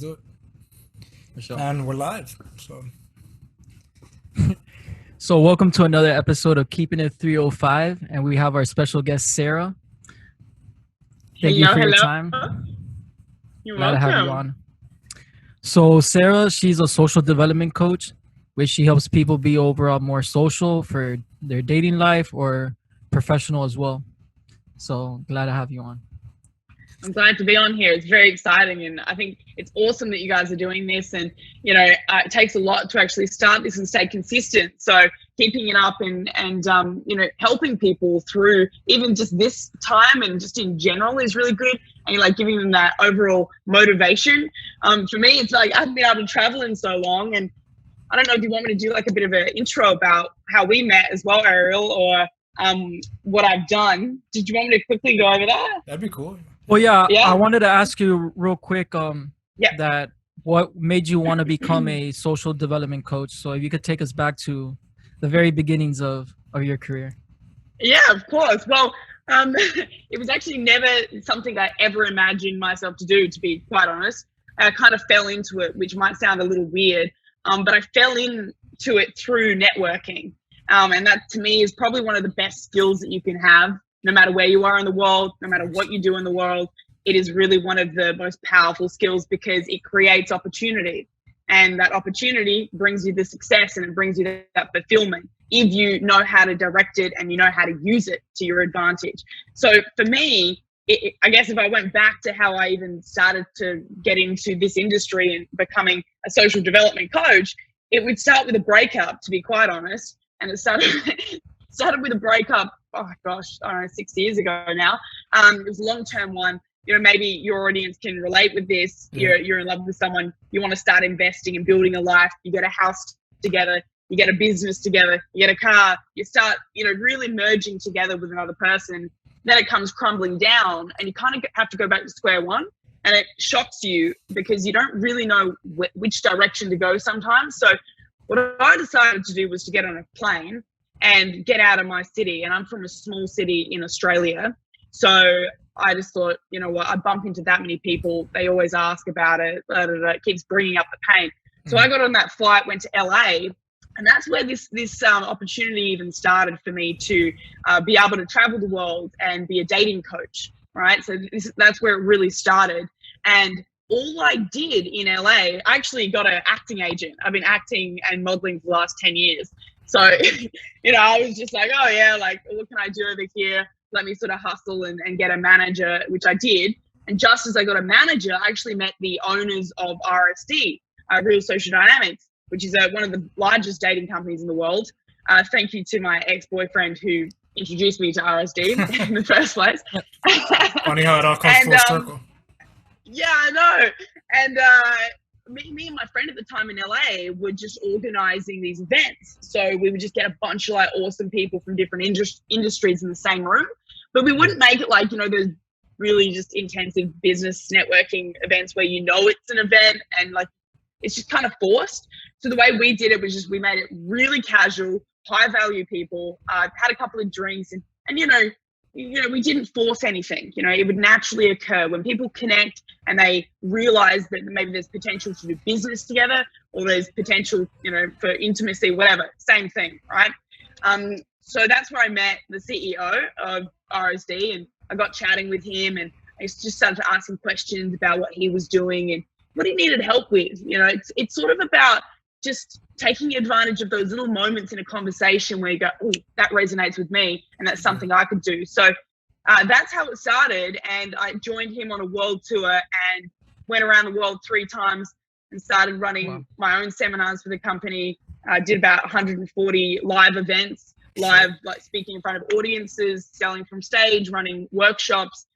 do it. For sure. And we're live. So welcome to another episode of Keepin It 305, and we have our special guest Sarah. Thank you for your time. You're Glad to have you welcome. on. So Sarah, she's a social development coach, which she helps people be overall more social for their dating life or professional as well. So glad to have you on. I'm glad to be on here. It's very exciting, and I think it's awesome that you guys are doing this. And it takes a lot to actually start this and stay consistent. So keeping it up and helping people through even just this time and just in general is really good. And like giving them that overall motivation. For me, it's like I haven't been able to travel in so long, and I don't know. Do you want me to do like a bit of an intro about how we met as well, Ariel, or what I've done? Did you want me to quickly go over that? That'd be cool. Well, yeah, I wanted to ask you real quick that what made you want to become a social development coach? So if you could take us back to the very beginnings of your career. Yeah, of course. Well, it was actually never something I ever imagined myself to do, to be quite honest. I kind of fell into it, which might sound a little weird, but I fell into it through networking. And that to me is probably one of the best skills that you can have. No matter where you are in the world, no matter what you do in the world, it is really one of the most powerful skills because it creates opportunity. And that opportunity brings you the success and it brings you that fulfillment if you know how to direct it and you know how to use it to your advantage. So for me, I guess if I went back to how I even started to get into this industry and becoming a social development coach, it would start with a breakup, to be quite honest. And it started with a breakup, oh gosh, I don't know, 6 years ago now. It was a long-term one. Maybe your audience can relate with this. Yeah. You're in love with someone, you want to start investing and building a life, you get a house together, you get a business together, you get a car, you start, really merging together with another person. Then it comes crumbling down and you kind of have to go back to square one. And it shocks you because you don't really know which direction to go sometimes. So what I decided to do was to get on a plane and get out of my city. And I'm from a small city in Australia. So I just thought, you know what, I bump into that many people. They always ask about it. It keeps bringing up the pain. So I got on that flight, went to LA. And that's where this opportunity even started for me to be able to travel the world and be a dating coach, right? So that's where it really started. And all I did in LA, I actually got an acting agent. I've been acting and modeling for the last 10 years. So, I was just like, oh yeah, like what can I do over here? Let me sort of hustle and get a manager, which I did. And just as I got a manager, I actually met the owners of RSD, Real Social Dynamics, which is one of the largest dating companies in the world. Thank you to my ex-boyfriend who introduced me to RSD in the first place. Funny how it all comes full circle. Yeah, I know. And me and my friend at the time in LA were just organizing these events. So we would just get a bunch of like awesome people from different industries in the same room. But we wouldn't make it like, those really just intensive business networking events where it's an event and like it's just kind of forced. So the way we did it was just we made it really casual, high value people, had a couple of drinks and we didn't force anything. It would naturally occur when people connect and they realize that maybe there's potential to do business together or there's potential, for intimacy, whatever, same thing, right? So that's where I met the CEO of RSD and I got chatting with him and I just started to ask him questions about what he was doing and what he needed help with. It's sort of about just taking advantage of those little moments in a conversation where you go, oh, that resonates with me and that's something I could do. So that's how it started. And I joined him on a world tour and went around the world 3 times and started running my own seminars for the company. I did about 140 live events, like speaking in front of audiences, selling from stage, running workshops,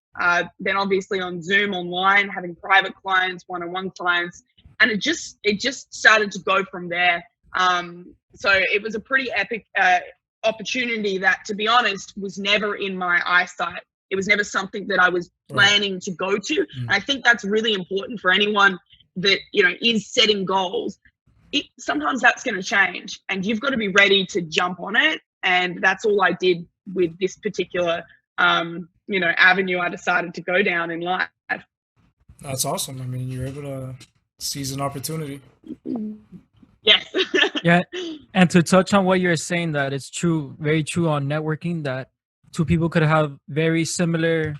then obviously on Zoom online, having private clients, one-on-one clients. And it just started to go from there. So it was a pretty epic opportunity that, to be honest, was never in my eyesight. It was never something that I was planning to go to. And I think that's really important for anyone that, is setting goals. Sometimes that's going to change and you've got to be ready to jump on it. And that's all I did with this particular, avenue I decided to go down in life. That's awesome. I mean, you're able to Seize an opportunity. Yes. Yeah, and to touch on what you're saying, that it's true, very true on networking, that two people could have very similar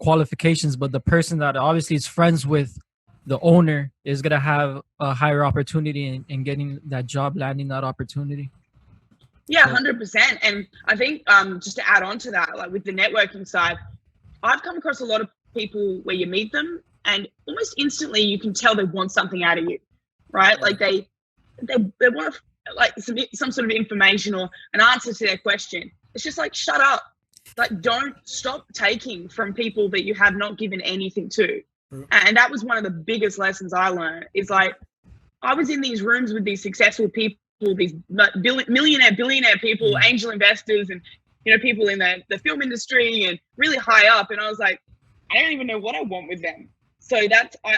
qualifications, but the person that obviously is friends with the owner is gonna have a higher opportunity in getting that job, landing that opportunity. Yeah, So, 100%. And I think just to add on to that, like with the networking side, I've come across a lot of people where you meet them and almost instantly you can tell they want something out of you, right? Like they want like some sort of information or an answer to their question. It's just like, shut up. Like, don't stop taking from people that you have not given anything to. And that was one of the biggest lessons I learned, is like, I was in these rooms with these successful people, these billionaire people, angel investors, and people in the film industry and really high up. And I was like, I don't even know what I want with them. So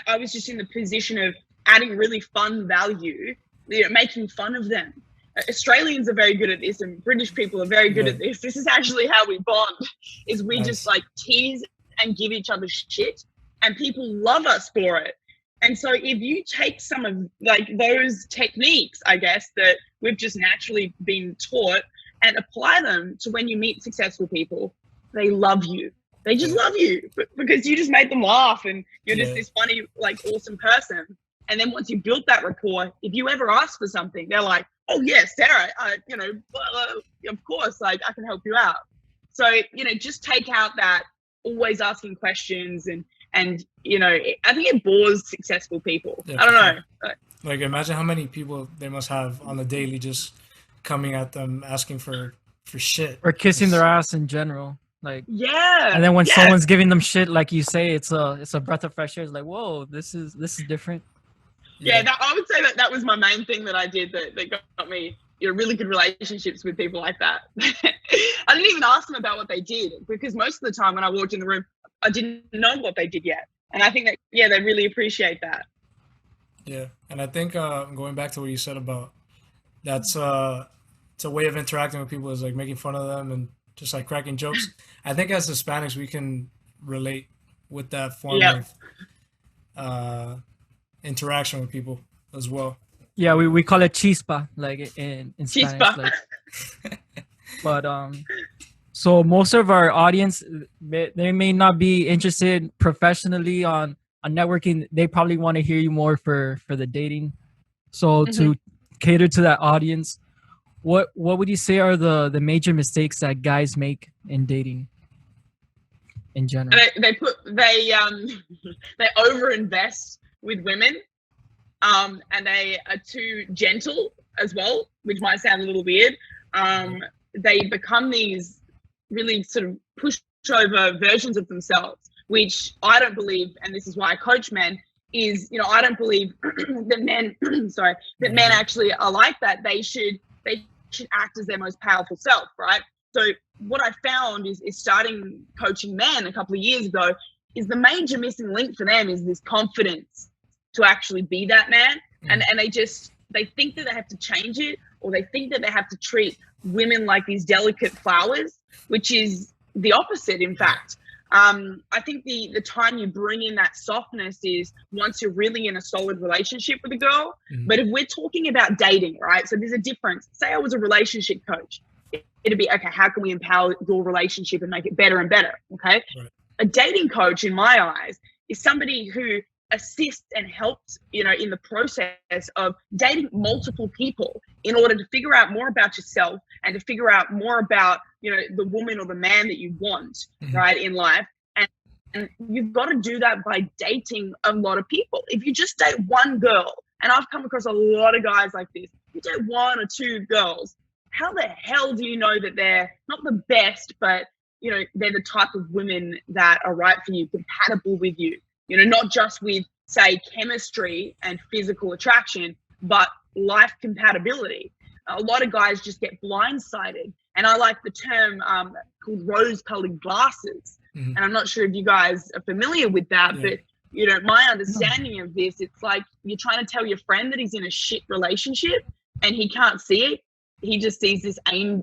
I was just in the position of adding really fun value, making fun of them. Australians are very good at this, and British people are very good at this. This is actually how we bond, is we just like tease and give each other shit, and people love us for it. And so if you take some of like those techniques, I guess, that we've just naturally been taught and apply them to when you meet successful people, they love you. They just love you because you just made them laugh and you're just this funny, like awesome person. And then once you built that rapport, if you ever ask for something, they're like, oh yeah, Sarah, of course, like I can help you out. So, just take out that always asking questions and I think it bores successful people. I don't know. Like imagine how many people they must have on the daily just coming at them asking for shit. or kissing their ass in general. Like, yeah. And then when someone's giving them shit, like you say, it's a breath of fresh air. It's like, whoa, this is different. Yeah, I would say that was my main thing that I did that got me really good relationships with people like that. I didn't even ask them about what they did, because most of the time when I walked in the room, I didn't know what they did yet. And I think that, they really appreciate that. Yeah. And I think going back to what you said about it's a way of interacting with people, is like making fun of them and just like cracking jokes. I think as Hispanics, we can relate with that form of interaction with people as well. Yeah, we call it chispa, like in Spanish. Like, but so most of our audience, they may not be interested professionally on networking. They probably want to hear you more for the dating. So to cater to that audience, what would you say are the major mistakes that guys make in dating in general? They overinvest with women, and they are too gentle as well, which might sound a little weird. They become these really sort of pushover versions of themselves, which I don't believe, and this is why I coach men, is, I don't believe that men, men actually are like that. They should act as their most powerful self, right? So what I found is starting coaching men a couple of years ago, is the major missing link for them is this confidence to actually be that man. And they think that they have to change it, or they think that they have to treat women like these delicate flowers, which is the opposite, in fact. I think the time you bring in that softness is once you're really in a solid relationship with a girl. But if we're talking about dating, right? So there's a difference. Say I was a relationship coach. It'd be, okay, how can we empower your relationship and make it better and better? Okay. Right. A dating coach, in my eyes, is somebody who assists and helps, in the process of dating multiple people in order to figure out more about yourself and to figure out more about, the woman or the man that you want, right, in life. And you've got to do that by dating a lot of people. If you just date one girl, and I've come across a lot of guys like this, you date one or two girls, how the hell do you know that they're not the best, but, they're the type of women that are right for you, compatible with you? Not just with, say, chemistry and physical attraction, but life compatibility. A lot of guys just get blindsided. And I like the term called rose-colored glasses. And I'm not sure if you guys are familiar with that, but, my understanding of this, it's like you're trying to tell your friend that he's in a shit relationship and he can't see it. He just sees this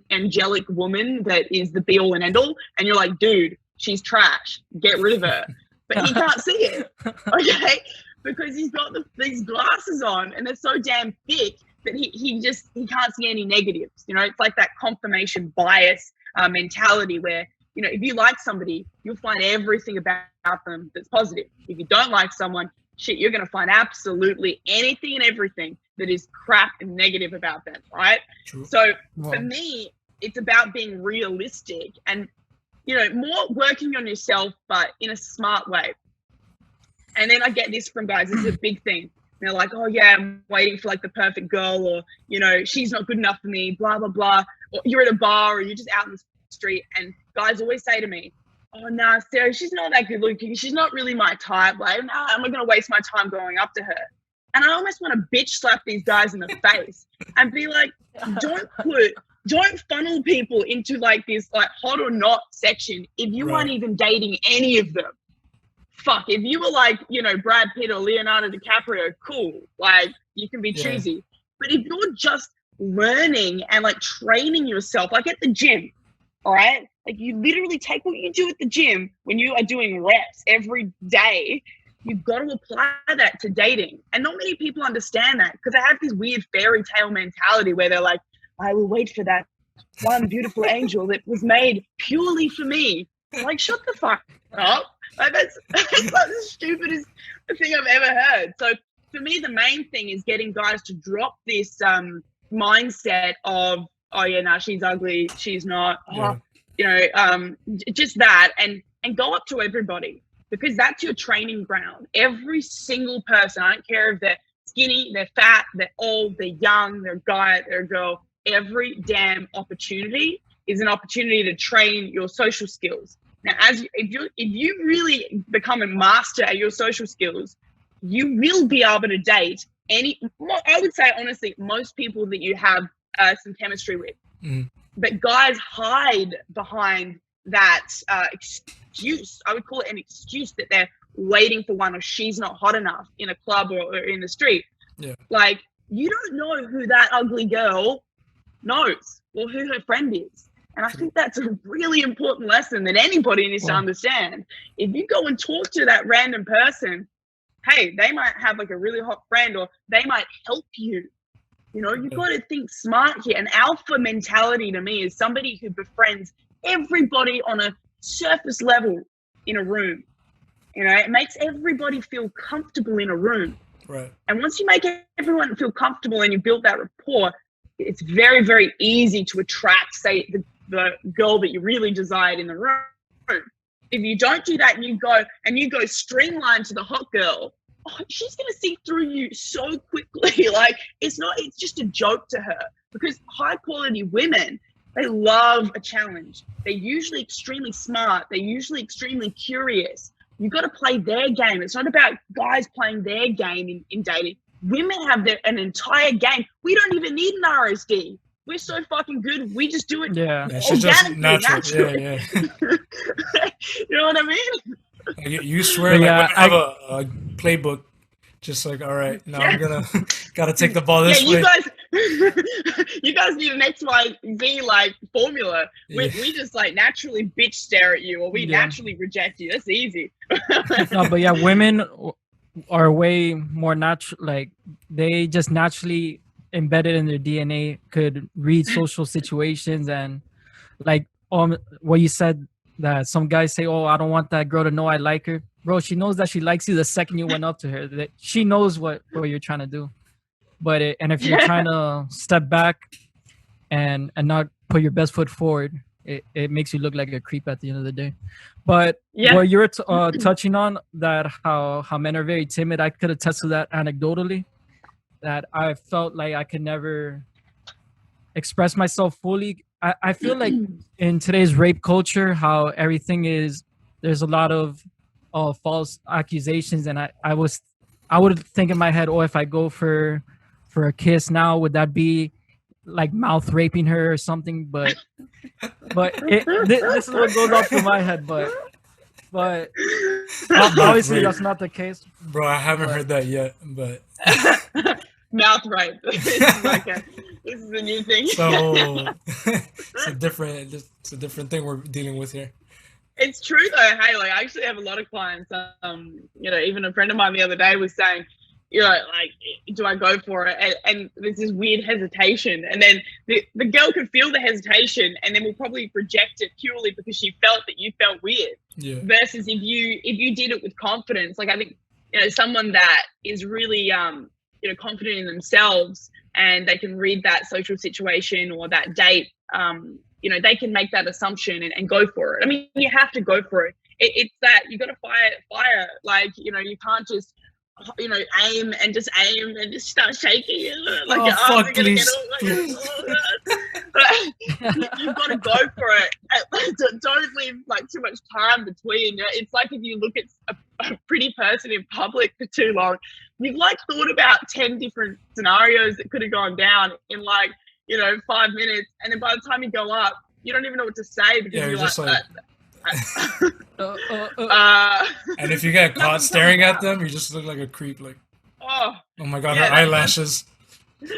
angelic woman that is the be-all and end-all. And you're like, dude, she's trash. Get rid of her. But he can't see it, okay? because he's got these glasses on and they're so damn thick that he can't see any negatives. You know, it's like that confirmation bias mentality where, you know, if you like somebody, you'll find everything about them that's positive. If you don't like someone, shit, you're going to find absolutely anything and everything that is crap and negative about them, right? True. So for me, it's about being realistic and, you know, more working on yourself, but in a smart way. And then I get this from guys. This is a big thing. They're like, oh yeah, I'm waiting for like the perfect girl, or, you know, she's not good enough for me, blah, blah, blah. Or you're at a bar or you're just out in the street, and guys always say to me, oh nah, Sarah, she's not that good looking. She's not really my type. Like, nah, I'm not going to waste my time going up to her. And I almost want to bitch slap these guys in the face and be like, don't funnel people into like this like hot or not section if you aren't even dating any of them. Fuck, if you were like, you know, Brad Pitt or Leonardo DiCaprio, cool. Like, you can be choosy. But if you're just learning and like training yourself, like at the gym, all right? Like you literally take what you do at the gym when you are doing reps every day. You've got to apply that to dating. And not many people understand that because they have this weird fairy tale mentality where they're like, I will wait for that one beautiful angel that was made purely for me. Like, shut the fuck up. Like, that's like the stupidest thing I've ever heard. So for me, the main thing is getting guys to drop this mindset of, oh yeah, no, she's ugly, she's not, you know, just that, and go up to everybody, because that's your training ground. Every single person, I don't care if they're skinny, they're fat, they're old, they're young, they're a guy, they're a girl, every damn opportunity is an opportunity to train your social skills. Now, if you really become a master at your social skills, you will be able to date I would say, honestly, most people that you have some chemistry with. But guys hide behind that excuse. I would call it an excuse that they're waiting for one, or she's not hot enough in a club or in the street. Yeah. Like, you don't know who that ugly girl knows or who her friend is. And I think that's a really important lesson that anybody needs to understand. If you go and talk to that random person, hey, they might have like a really hot friend, or they might help you. You know, you've got to think smart here. An alpha mentality to me is somebody who befriends everybody on a surface level in a room. You know, it makes everybody feel comfortable in a room. Right. And once you make everyone feel comfortable and you build that rapport, it's very, very easy to attract, say, the girl that you really desired in the room. If you don't do that and you go streamline to the hot girl, she's going to see through you so quickly. Like, it's just a joke to her, because high quality women, they love a challenge. They're usually extremely smart. They're usually extremely curious. You've got to play their game. It's not about guys playing their game in dating. Women have an entire game. We don't even need an RSD. We're so fucking good. We just do it organically, naturally. Yeah. You know what I mean? You swear, like, I have a playbook. Just like, all right, now I'm gotta take the ball this way. You guys need an XYZ like formula. We just like naturally bitch stare at you, or we naturally reject you. That's easy. No, but yeah, women are way more natural. Like, they just naturally embedded in their DNA could read social situations, and like what you said, that some guys say, oh, I don't want that girl to know I like her. Bro, she knows that she likes you the second you went up to her. That she knows what you're trying to do. But if you're trying to step back and not put your best foot forward, it makes you look like a creep at the end of the day. But what you're touching on, that how men are very timid, I could attest to that anecdotally. That I felt like I could never express myself fully. I feel like in today's rape culture, how everything is, there's a lot of false accusations, and I would think in my head, oh, if I go for a kiss now, would that be like mouth raping her or something? But this is what goes off in my head. But obviously that's not the case. Bro, I haven't heard that yet, but mouth rape. This is a new thing. So it's a different thing we're dealing with here. It's true though. Hey, like I actually have a lot of clients. Even a friend of mine the other day was saying, like, do I go for it? And there's this weird hesitation, and then the girl could feel the hesitation, and then will probably reject it purely because she felt that you felt weird. Yeah. Versus if you did it with confidence, like I think someone that is really confident in themselves and they can read that social situation or that date. They can make that assumption and go for it. I mean, you have to go for it. It's that you got to fire. Like, you can't just, aim and just start shaking. Like Oh, your arms fuck, are going to please. You've got to go for it. Don't leave like too much time between. It's like if you look at a pretty person in public for too long, you've like thought about 10 different scenarios that could have gone down in like, 5 minutes, and then by the time you go up, you don't even know what to say because Yeah, you're just like and if you get caught staring at them, you just look like a creep. Like, oh my god, yeah, her eyelashes.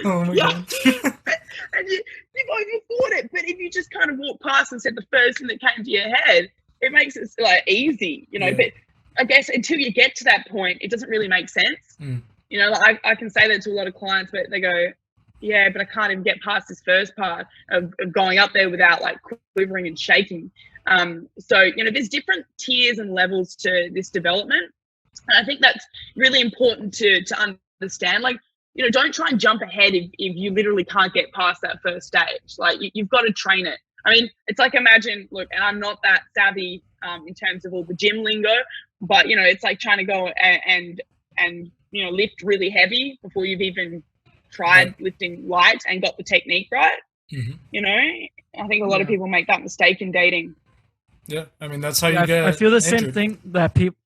Oh my god. And you've overthought it. But if you just kind of walk past and said the first thing that came to your head, it makes it like easy, Yeah. But I guess until you get to that point, it doesn't really make sense. Like I can say that to a lot of clients, but they go, yeah, but I can't even get past this first part of going up there without like quivering and shaking. So there's different tiers and levels to this development, and I think that's really important to understand. Like, don't try and jump ahead if you literally can't get past that first stage. Like, you've got to train it. I mean, it's like, imagine, look, and I'm not that savvy in terms of all the gym lingo, but it's like trying to go and lift really heavy before you've even tried lifting light and got the technique right. I think a lot of people make that mistake in dating. Yeah, I mean, that's how you get I feel the injured. same thing that people.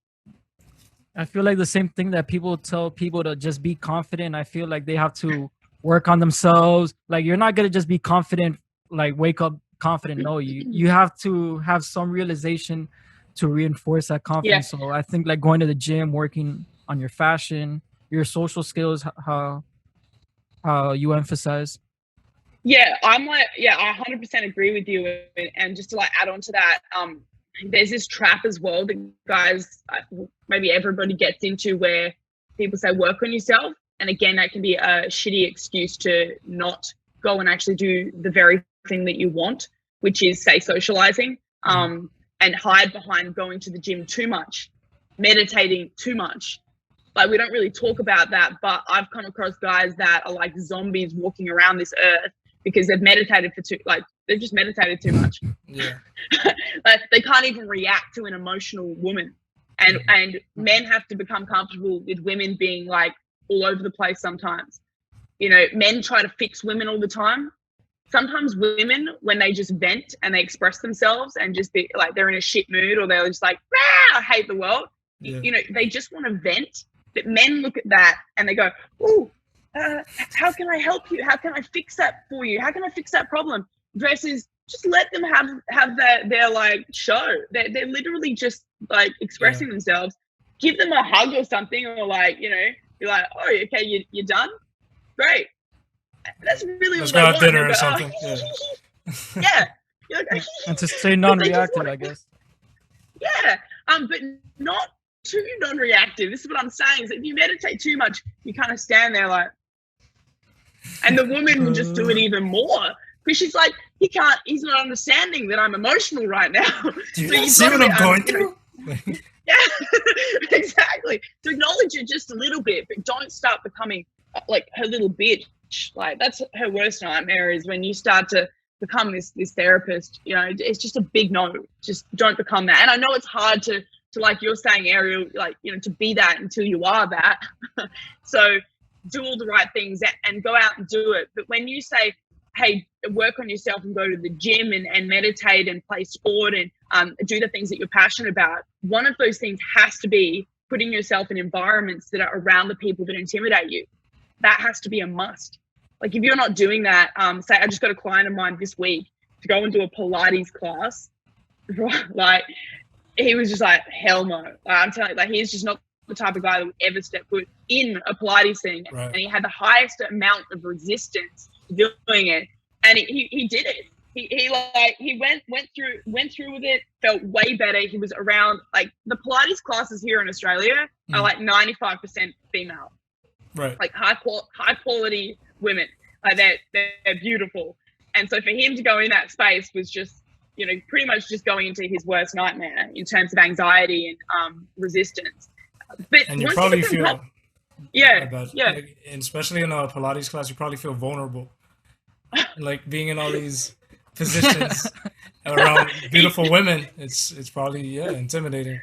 I feel like the same thing that people tell people to just be confident. I feel like they have to work on themselves. Like, you're not gonna just be confident, like wake up confident. No, you have to have some realization to reinforce that confidence. So I think like going to the gym, working on your fashion, your social skills, how you emphasize. Yeah, I 100% agree with you. And just to like add on to that, there's this trap as well that guys, maybe everybody gets into, where people say work on yourself. And again, that can be a shitty excuse to not go and actually do the very thing that you want, which is, say, socializing, and hide behind going to the gym too much, meditating too much. Like, we don't really talk about that, but I've come across guys that are like zombies walking around this earth because they've meditated they've just meditated too much. Yeah. Like, they can't even react to an emotional woman. And men have to become comfortable with women being like all over the place sometimes. Men try to fix women all the time. Sometimes women, when they just vent and they express themselves and just be like they're in a shit mood, or they're just like, I hate the world. Yeah. They just want to vent. But men look at that and they go, oh, how can I help you? How can I fix that for you? How can I fix that problem? Versus just let them have their like show. They're literally just like expressing themselves. Give them a hug or something, or like, you're like, oh, okay, you're done? Great. That's really Let's all go they have want. dinner They'll or go, something. oh, yeah. You're like, And to stay non-reactive, I guess. yeah. But not too non-reactive. This is what I'm saying. Is if you meditate too much, you kind of stand there like, and the woman will just do it even more, because she's like, he's not understanding that I'm emotional right now. Do you see what I'm going through? Yeah, exactly. To acknowledge it just a little bit, but don't start becoming like her little bitch. Like, that's her worst nightmare, is when you start to become this therapist. It's just a big no. Just don't become that. And I know it's hard to like you're saying, Ariel, like, to be that until you are that. So do all the right things and go out and do it. But when you say, hey, work on yourself and go to the gym and meditate and play sport and do the things that you're passionate about, one of those things has to be putting yourself in environments that are around the people that intimidate you. That has to be a must. Like, if you're not doing that, say I just got a client of mine this week to go and do a Pilates class, like, he was just like, hell no. I'm telling you, like, he's just not the type of guy that would ever step foot in a Pilates thing. Right. And he had the highest amount of resistance doing it, and he did it. he went through with it, felt way better. He was around, like, the Pilates classes here in Australia are like 95% female, Right. like high quality women. Like they're beautiful. And so for him to go in that space was just, you know, pretty much just going into his worst nightmare in terms of anxiety and resistance. But And you once probably get the feel, yeah. like, and especially in a Pilates class, you probably feel vulnerable. Like being in all these positions around beautiful women, it's probably intimidating.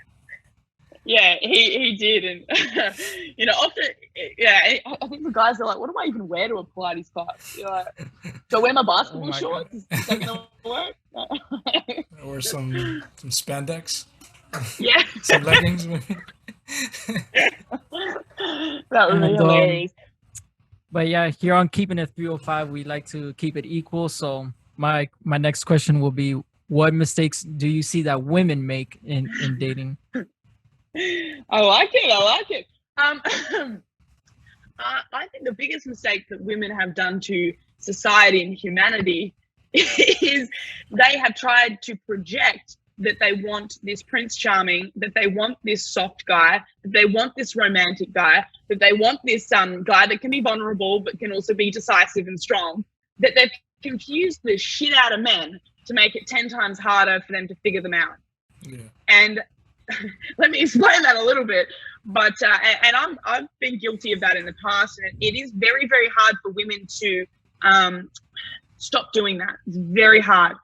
Yeah, he did, and you know, often, I think the guys are like, "What do I even wear to a Pilates class?" You're like, "Do I wear my Oh basketball my shorts? God. Is that gonna work?" Or some spandex, Yeah, some leggings, maybe. that would be And hilarious. but yeah, here on Keeping It 305, we like to keep it equal. So my next question will be, what mistakes do you see that women make in dating? I like it. I like it. I think the biggest mistake that women have done to society and humanity is they have tried to project that they want this Prince Charming, that they want this soft guy, that they want this romantic guy, that they want this guy that can be vulnerable but can also be decisive and strong, that they've confused the shit out of men to make it 10 times harder for them to figure them out. Yeah. And let me explain that a little bit. But and I've been guilty of that in the past, and it is very, very hard for women to stop doing that. It's very hard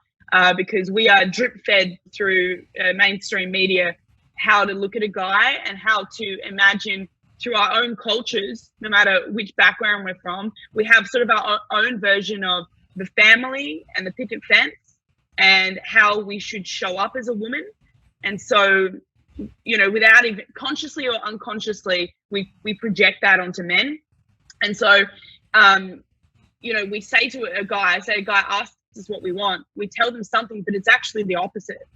because we are drip fed through mainstream media how to look at a guy and how to imagine through our own cultures, no matter which background we're from, we have sort of our own version of the family and the picket fence and how we should show up as a woman. And so, you know, without even consciously or unconsciously, we project that onto men. And so, you know, we say to a guy asks us what we want, we tell them something, but it's actually the opposite.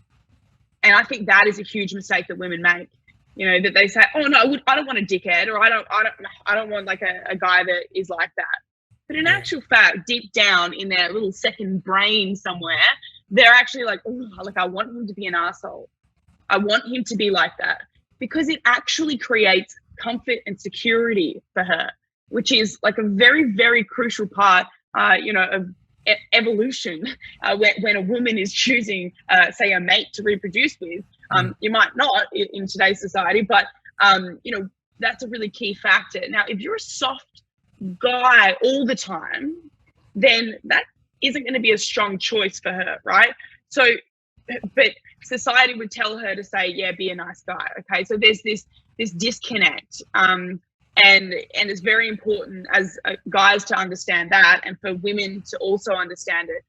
And I think that is a huge mistake that women make. You know, that they say, "Oh no, I don't want a dickhead," or "I don't want like a guy that is like that." But in actual fact, deep down in their little second brain somewhere, they're actually like, "Oh, like I want him to be an asshole. I want him to be like that," because it actually creates comfort and security for her, which is like a very, very crucial part, you know, of evolution. When a woman is choosing, say, a mate to reproduce with, you might not in today's society, but you know, that's a really key factor. Now, if you're a soft guy all the time, then that isn't going to be a strong choice for her, right? So, but society would tell her to say, yeah, be a nice guy. Okay, so there's this disconnect, and it's very important as guys to understand that, and for women to also understand it.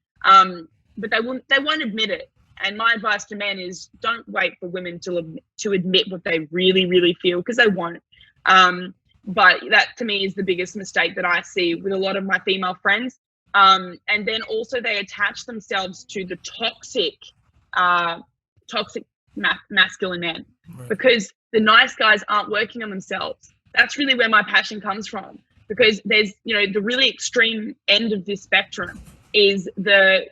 But they won't admit it. And my advice to men is, don't wait for women to admit what they really, really feel, because they won't. But that to me is the biggest mistake that I see with a lot of my female friends. And then also they attach themselves to the toxic masculine men, Right. because the nice guys aren't working on themselves. That's really where my passion comes from, because there's, you know, the really extreme end of this spectrum is the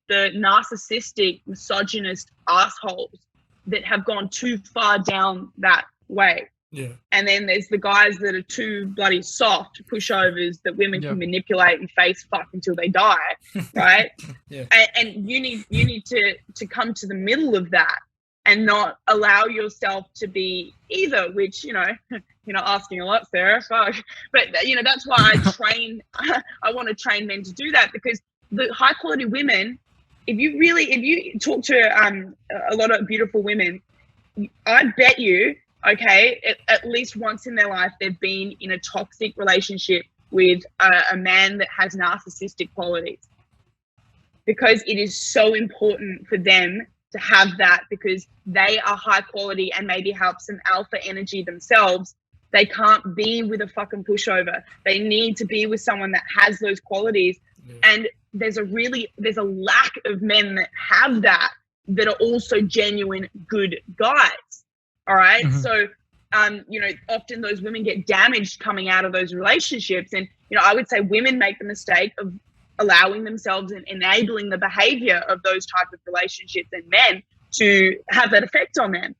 narcissistic, misogynist assholes that have gone too far down that way. Yeah. And then there's the guys that are too bloody soft pushovers that women can manipulate and face fuck until they die, right? Yeah. And you need to come to the middle of that and not allow yourself to be either, which, you know, you're not asking a lot, Sarah, fuck. But, you know, that's why I want to train men to do that, because the high quality women, if you talk to a lot of beautiful women, I bet you, okay, at least once in their life, they've been in a toxic relationship with a man that has narcissistic qualities, because it is so important for them to have that, because they are high quality and maybe have some alpha energy themselves. They can't be with a fucking pushover. They need to be with someone that has those qualities. Yeah. And there's a lack of men that have that are also genuine good guys. All right. Mm-hmm. So, you know, often those women get damaged coming out of those relationships. And, you know, I would say women make the mistake of allowing themselves and enabling the behavior of those type of relationships and men to have that effect on them.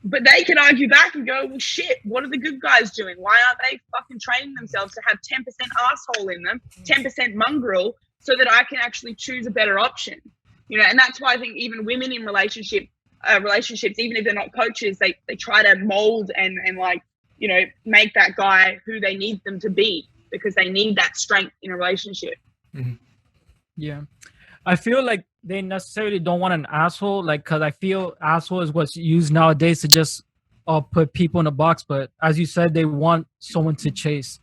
But they can argue back and go, well, shit, what are the good guys doing? Why aren't they fucking training themselves to have 10% asshole in them, 10% mongrel, so that I can actually choose a better option? You know, and that's why I think even women in relationships, even if they're not coaches, they try to mold and like, you know, make that guy who they need them to be, because they need that strength in a relationship. Mhm. Yeah. I feel like they necessarily don't want an asshole, like, because I feel asshole is what's used nowadays to just put people in a box. But as you said, they want someone to chase.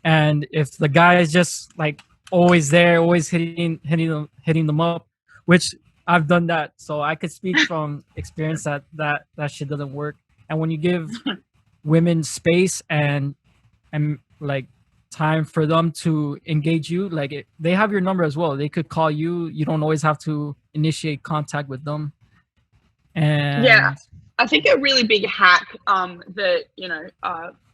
And if the guy is just like always there, always hitting them up, which I've done that, so I could speak from experience that shit doesn't work. And when you give women space and like time for them to engage you, like they have your number as well. They could call you. You don't always have to initiate contact with them. And yeah, I think a really big hack that, you know,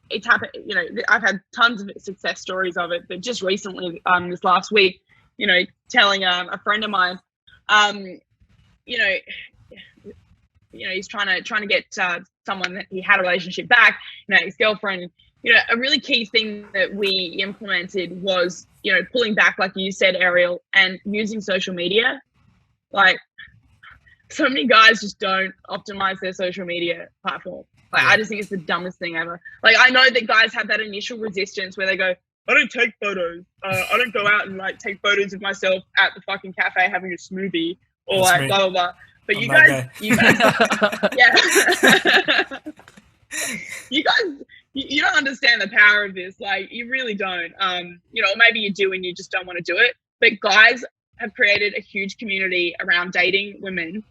it's happened, you know, I've had tons of success stories of it, but just recently, this last week, you know, telling a friend of mine, you know, he's trying to get someone that he had a relationship back, you know, his girlfriend. You know, a really key thing that we implemented was, you know, pulling back, like you said, Ariel, and using social media. Like, so many guys just don't optimize their social media platform. Like, I just think it's the dumbest thing ever. Like, I know that guys have that initial resistance where they go, I don't take photos. I don't go out and like take photos of myself at the fucking cafe having a smoothie or That's like me. blah blah blah. But I'm you that guys, yeah, you guys, you don't understand the power of this. Like, you really don't. You know, maybe you do and you just don't want to do it. But guys have created a huge community around dating women,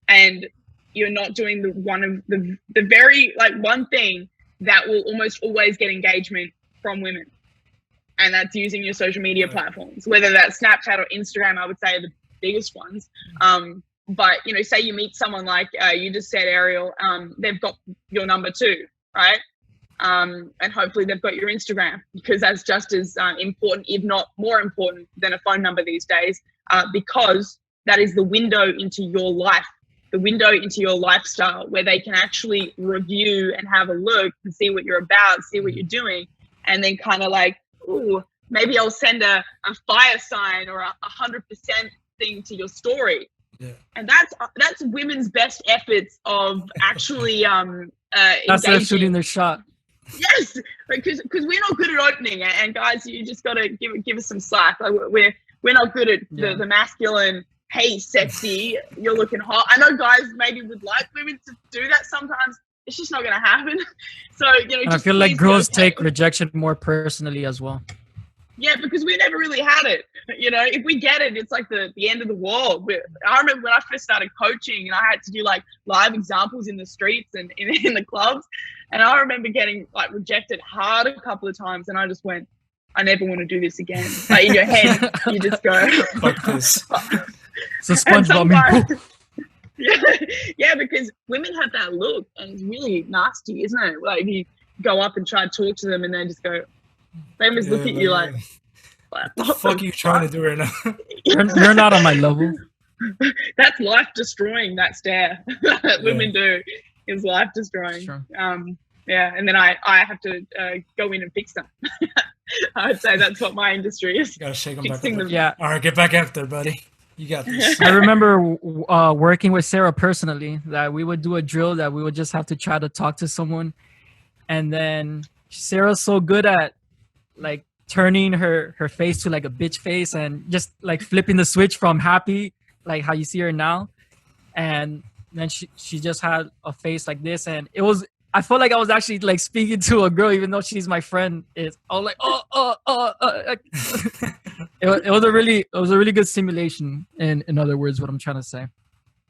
and you're not doing the very like one thing that will almost always get engagement from women. And that's using your social media platforms, whether that's Snapchat or Instagram, I would say are the biggest ones. But, you know, say you meet someone like you just said, Ariel, they've got your number too, right? And hopefully they've got your Instagram, because that's just as important, if not more important than a phone number these days, because that is the window into your life, the window into your lifestyle, where they can actually review and have a look and see what you're about, see what you're doing, and then kind of like, ooh, maybe I'll send a fire sign or a 100% thing to your story. Yeah. And that's women's best efforts of actually that's them shooting their shot. Yes, because we're not good at opening, and guys, you just gotta give us some slack. Like, we're not good at the masculine. Hey, sexy, you're looking hot. I know guys maybe would like women to do that sometimes. It's just not gonna happen. So, you know, I feel like girls take rejection more personally as well. Yeah, because we never really had it. You know, if we get it, it's like the end of the world. I remember when I first started coaching and I had to do like live examples in the streets and in the clubs. And I remember getting like rejected hard a couple of times. And I just went, I never want to do this again. Like, in your head, you just go, Fuck this. It's a SpongeBob meme. Yeah, because women have that look and it's really nasty, isn't it? Like, if you go up and try to talk to them and then just go, they almost look at you like, what the fuck are you trying to do right now? You're not on my level. That's life destroying, that stare that women do is life destroying. Sure. Yeah, and then I have to go in and fix them. I'd say that's what my industry is. You gotta shake them Fixing back up. them. Yeah. All right, get back after, buddy. You got this. I remember working with Sarah personally, that we would do a drill that we would just have to try to talk to someone. And then Sarah's so good at like turning her face to like a bitch face and just like flipping the switch from happy, like how you see her now. And then she just had a face like this, and I felt like I was actually like speaking to a girl, even though she's my friend. I was like, it was a really good simulation. In other words, what I'm trying to say.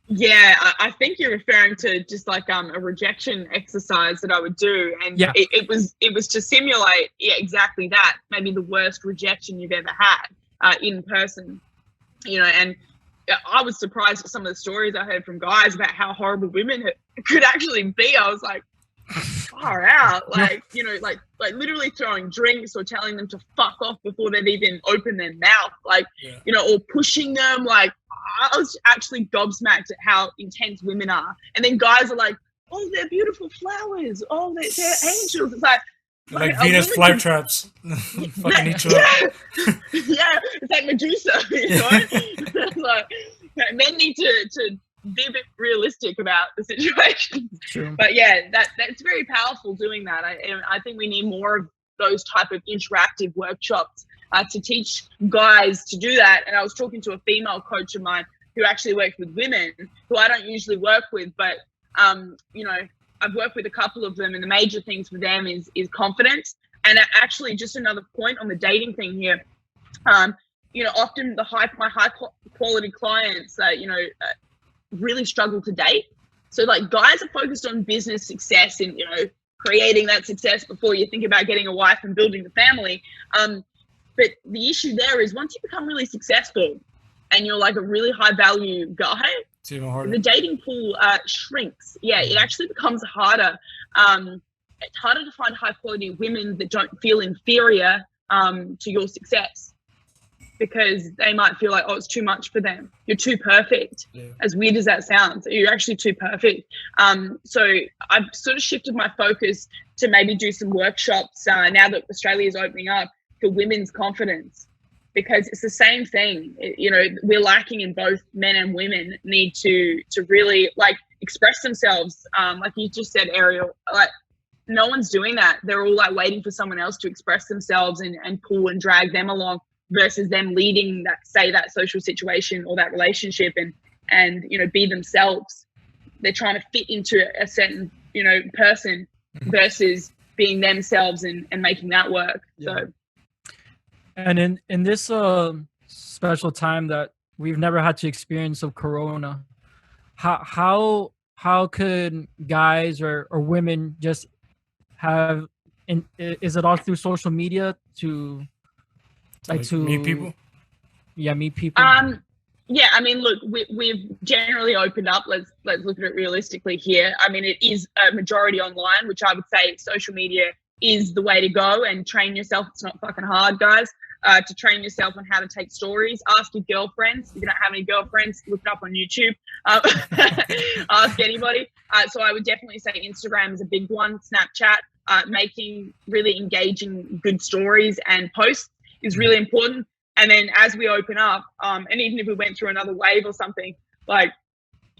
Yeah, I think you're referring to just like a rejection exercise that I would do, and it was to simulate exactly that, maybe the worst rejection you've ever had in person, you know. And I was surprised at some of the stories I heard from guys about how horrible women could actually be. I was like, far out. Like, you know, like literally throwing drinks or telling them to fuck off before they've even opened their mouth. Like, you know, or pushing them. Like, I was actually gobsmacked at how intense women are. And then guys are like, oh, they're beautiful flowers. Oh, they're angels. It's like Venus flytraps, fucking each other. Yeah, it's like Medusa. You know, like men need to be a bit realistic about the situation. True. But yeah, that's very powerful doing that. I think we need more of those type of interactive workshops to teach guys to do that. And I was talking to a female coach of mine who actually works with women, who I don't usually work with, but you know, I've worked with a couple of them, and the major things for them is confidence. And actually, just another point on the dating thing here, you know, often my high quality clients, you know, really struggle to date. So like guys are focused on business success and, you know, creating that success before you think about getting a wife and building the family. But the issue there is once you become really successful and you're like a really high value guy, it's even harder. The dating pool shrinks. Yeah, it actually becomes harder. It's harder to find high quality women that don't feel inferior to your success, because they might feel like, oh, it's too much for them. You're too perfect. Yeah. As weird as that sounds, you're actually too perfect. So I've sort of shifted my focus to maybe do some workshops now that Australia is opening up for women's confidence. Because it's the same thing, you know, we're lacking in both men and women need to really like express themselves. Like you just said, Ariel, like no one's doing that. They're all like waiting for someone else to express themselves and pull and drag them along versus them leading that social situation or that relationship and, you know, be themselves. They're trying to fit into a certain, you know, person versus being themselves and making that work. Yeah. So. And in this special time that we've never had to experience of Corona, how could guys or women just have? Is it all through social media to meet people? Yeah, meet people. Yeah, I mean, look, we've generally opened up. Let's look at it realistically here. I mean, it is a majority online, which I would say social media is the way to go, and train yourself. It's not fucking hard, guys, to train yourself on how to take stories. Ask your girlfriends. If you don't have any girlfriends, look it up on YouTube. Ask anybody. So I would definitely say Instagram is a big one. Snapchat, making really engaging good stories and posts is really important. And then as we open up, and even if we went through another wave or something, like,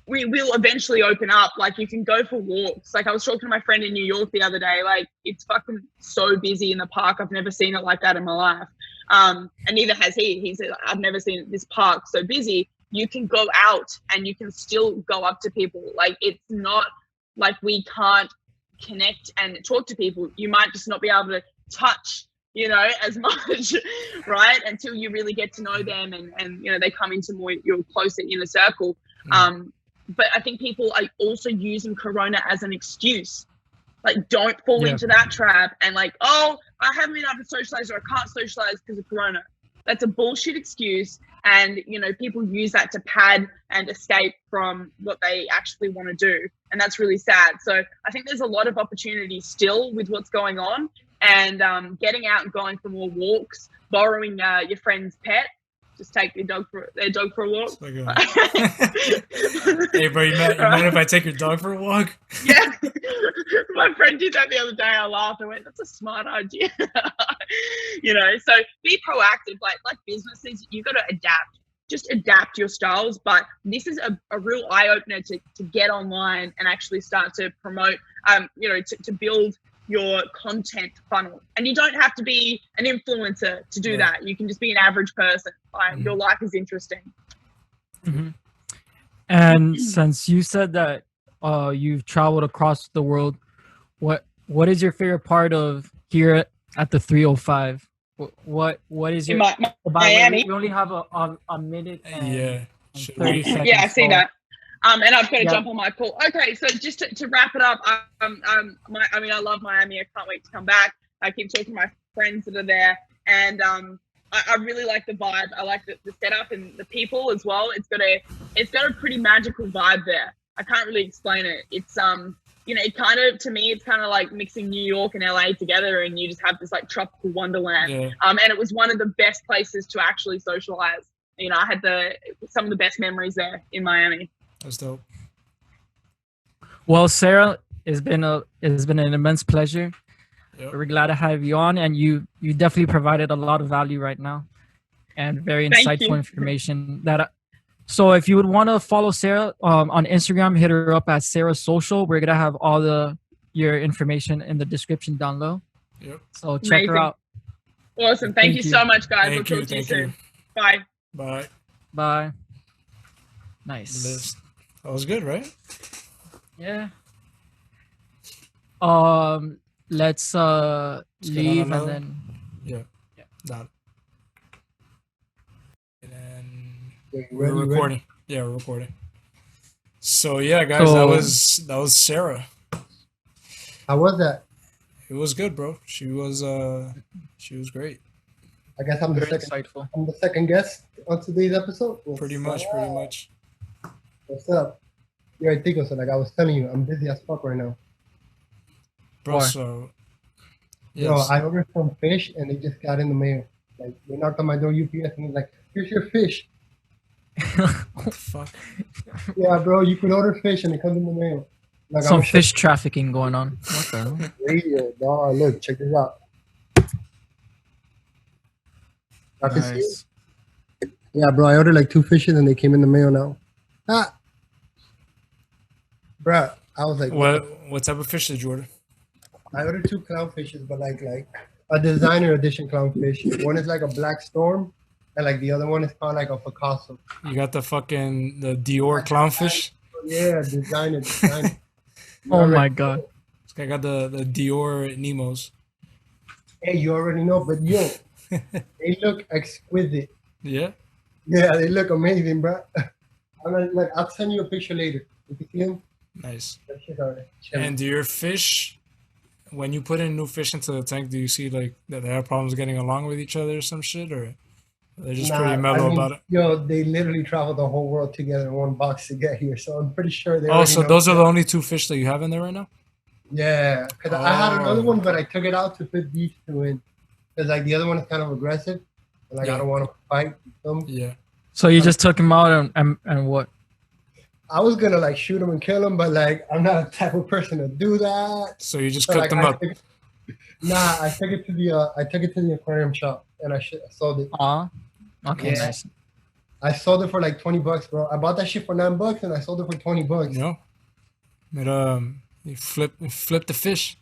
we will eventually open up. Like, you can go for walks. Like, I was talking to my friend in New York the other day. Like, it's fucking so busy in the park. I've never seen it like that in my life. And neither has he. He said, I've never seen this park so busy. You can go out and you can still go up to people. Like, it's not like we can't connect and talk to people. You might just not be able to touch, you know, as much, right? Until you really get to know them and you know, they come into more your closer inner circle. But I think people are also using Corona as an excuse. Like, don't fall into that trap and like, oh, I haven't been able to socialize, or I can't socialize because of Corona. That's a bullshit excuse. And, you know, people use that to pad and escape from what they actually want to do. And that's really sad. So I think there's a lot of opportunity still with what's going on, and getting out and going for more walks, borrowing your friend's pet. Just take their dog for a walk. Like hey, bro, you mind if I take your dog for a walk? Yeah. My friend did that the other day. I laughed. I went, that's a smart idea. You know, so be proactive. Like businesses, you got to adapt. Just adapt your styles. But this is a real eye-opener to get online and actually start to promote, you know, to build your content funnel. And you don't have to be an influencer to do that. You can just be an average person. Like, your life is interesting. And since you said that you've traveled across the world, what is your favorite part of here at the 305? What is your Miami? We only have a minute and 30 seconds. Yeah, I see that. And I've got to jump on my call. Okay, so just to wrap it up, I mean, I love Miami. I can't wait to come back. I keep talking to my friends that are there, and I really like the vibe. I like the setup and the people as well. It's got a pretty magical vibe there. I can't really explain it. It's you know, it kind of, to me, it's kind of like mixing New York and LA together, and you just have this like tropical wonderland. Yeah. And it was one of the best places to actually socialize. You know, I had some of the best memories there in Miami. That's dope. Well, Sarah, it's been an immense pleasure. Yep. We're glad to have you on, and you definitely provided a lot of value right now, and very Thank insightful you. information. So if you would want to follow Sarah on Instagram, hit her up at Sarah Social. We're gonna have all your information in the description down low. Yep. So check her Amazing. out. Awesome. Thank you so much, guys. Thank We'll you. talk to you Thank you. soon. Bye. Bye. Bye. Nice. Liz. That was good, right? Yeah. Let's get on leave and another then Yeah. Done. And then You we're ready? recording. Yeah, we're recording. So yeah, guys, that was Sarah. How was that? It was good, bro. She was great. I guess I'm the very second. insightful. I'm the second guest on today's episode. Pretty much. What's up? Yeah, I think so. Like I was telling you, I'm busy as fuck right now. Bro, Why? so Yo, yes. I ordered some fish and they just got in the mail. Like they knocked on my door, UPS, and was like, "Here's your fish." What the fuck? Yeah, bro, you can order fish and it comes in the mail. Like Some I'm fish trafficking going on. What the hell? radio, dog. Look, check this out. I can see it. Nice. Yeah, bro, I ordered like 2 fishes and they came in the mail now. Ah, bro, I was like, What type of fish did you order? I ordered 2 clownfishes, but like a designer edition clownfish. One is like a black storm, and like the other one is called like a Picasso. You got the Dior clownfish? Yeah, designer. Oh my god. This guy got the Dior Nemos. Hey, you already know, but yo, they look exquisite. Yeah? Yeah, they look amazing, bro. I'll send you a picture later. You can see them. Nice. That shit are chilling. And do your fish, when you put in new fish into the tank, do you see like that they have problems getting along with each other or some shit, or they're just pretty mellow about it? Yo, they literally traveled the whole world together in one box to get here, so I'm pretty sure they. Oh, already so know. those are the only 2 fish that you have in there right now? Yeah, because I had another Oh. one, but I took it out to put these 2 in, because like the other one is kind of aggressive, and like Yeah. I don't want to fight them. Yeah. So you just took him out and what? I was gonna like shoot them and kill them, but like I'm not the type of person to do that. So you just So, cooked like, them up. I took it to the aquarium shop and I sold it. Okay, Yeah. nice. I sold it for like $20, bro. I bought that shit for $9 and I sold it for $20. You know? You flip the fish.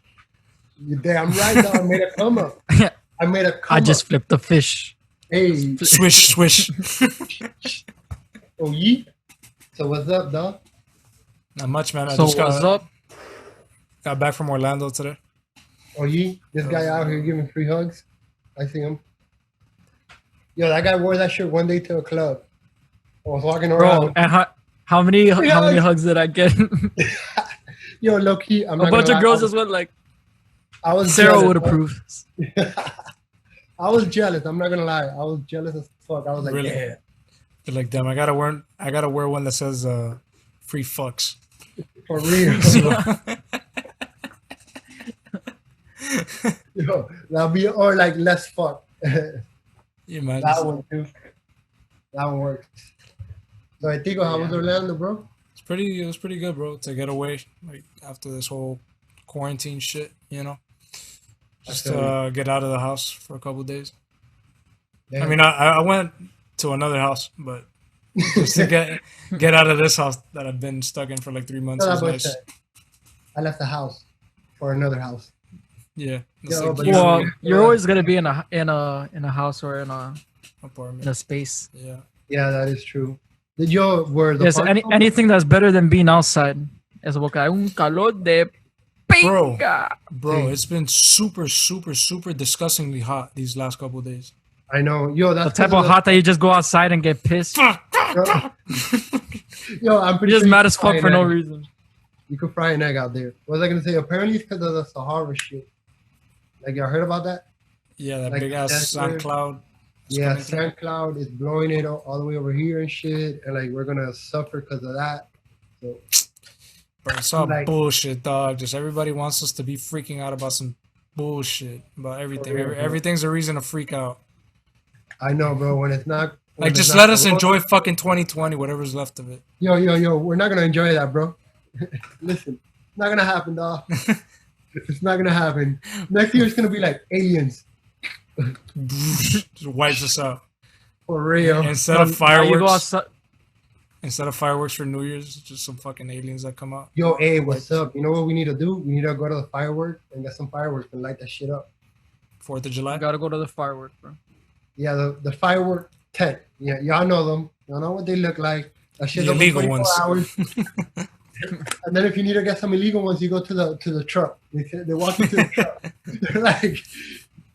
You damn right, though. I made a come up. I made a come I just up. flipped the fish. Hey, Swish. oh yeah. So what's up, dog? Not much, man. I So just what's up? got back from Orlando today. Oh yeah, this guy out here giving free hugs. I see him. Yo, that guy wore that shirt one day to a club. I was walking Bro, around. and how many hugs did I get? Yo, low key, I'm A not bunch gonna of lie, girls just went like, I was Sarah jealous, would bro. approve. I was jealous. I'm not gonna lie. I was jealous as fuck. I was like, Really? yeah. They're like, damn, I gotta wear one that says free fucks. For real. Yo, that'll be or like less fuck. Yeah, man. That one too. That one works. So I think how was Orlando, bro? It was pretty good, bro, to get away like after this whole quarantine shit, you know. Just feel get out of the house for a couple days. Damn. I mean, I went to another house, but just to get out of this house that I've been stuck in for like 3 months Shut was up, nice. Buckshot. I left the house for another house. Yeah, it's Yo, like but usually Well, you're always gonna be in a house or in a apartment. space. Yeah. Yeah, that is true. Did you were the Yes, park- anything that's better than being outside. Es porque hay un calor de Bro. pinga. Bro, it's been super, super, super disgustingly hot these last couple of days. I know. Yo, The that's type of hot that you just go outside and get pissed. Yo, I'm pretty You're just sure mad you as could fry fuck for an no egg. reason. You could fry an egg out there. What was I gonna say? Apparently it's because of the Sahara shit. Like y'all heard about that? Yeah, that Like, big ass that's sun where- cloud. is Yeah, coming through. sand cloud is blowing it all the way over here and shit, and like we're gonna suffer because of that. So Bro, it's all Like- bullshit, dog. Just everybody wants us to be freaking out about some bullshit about everything. real, bro. Everything's a reason to freak out. I know, bro. When it's not Like, it's just not let us the road- enjoy fucking 2020, whatever's left of it. Yo, we're not gonna enjoy that, bro. Listen, it's not gonna happen, dog. It's not gonna happen. Next year it's gonna be like aliens. Just wipes us out. For real. Instead Now of you go fireworks, outside. instead of fireworks for New Year's, just some fucking aliens that come out. Yo, hey, what's up? You know what we need to do? We need to go to the fireworks and get some fireworks and light that shit up. 4th of You July. gotta go to the fireworks, bro. Yeah, the firework tent. Yeah, y'all know them. Y'all know what they look like. That shit's The open illegal 24 ones. hours. And then if you need to get some illegal ones, you go to the truck. They walk you to the truck. They're like,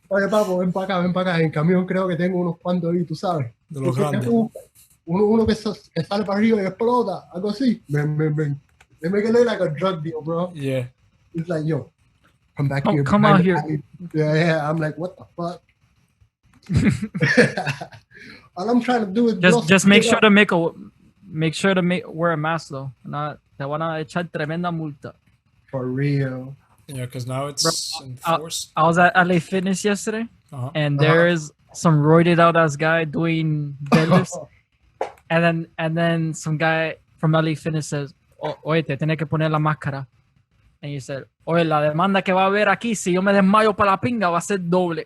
oye, papo, ven para acá, ven para acá. En camión creo que tengo unos cuantos ahí, tú sabes. De los ¿Qué grandes. te busca? Uno que sale para arriba y explota. Algo así. Ven. They make it look like a drug deal, bro. Yeah. It's like, yo, come back Come- here. come behind out the here. alley. Yeah. I'm like, what the fuck? All I'm trying to do is Just make sure to wear a mask though. Not te van a echar tremenda multa. for real. Yeah, because now it's Bro, enforced. I was at LA Fitness yesterday, Uh-huh. and there's some roided out ass guy doing deadlifts, and then some guy from LA Fitness says, "Oye, te tienes que poner la máscara." And he said, "Oye, la demanda que va a haber aquí, si yo me desmayo para la pinga, va a ser doble."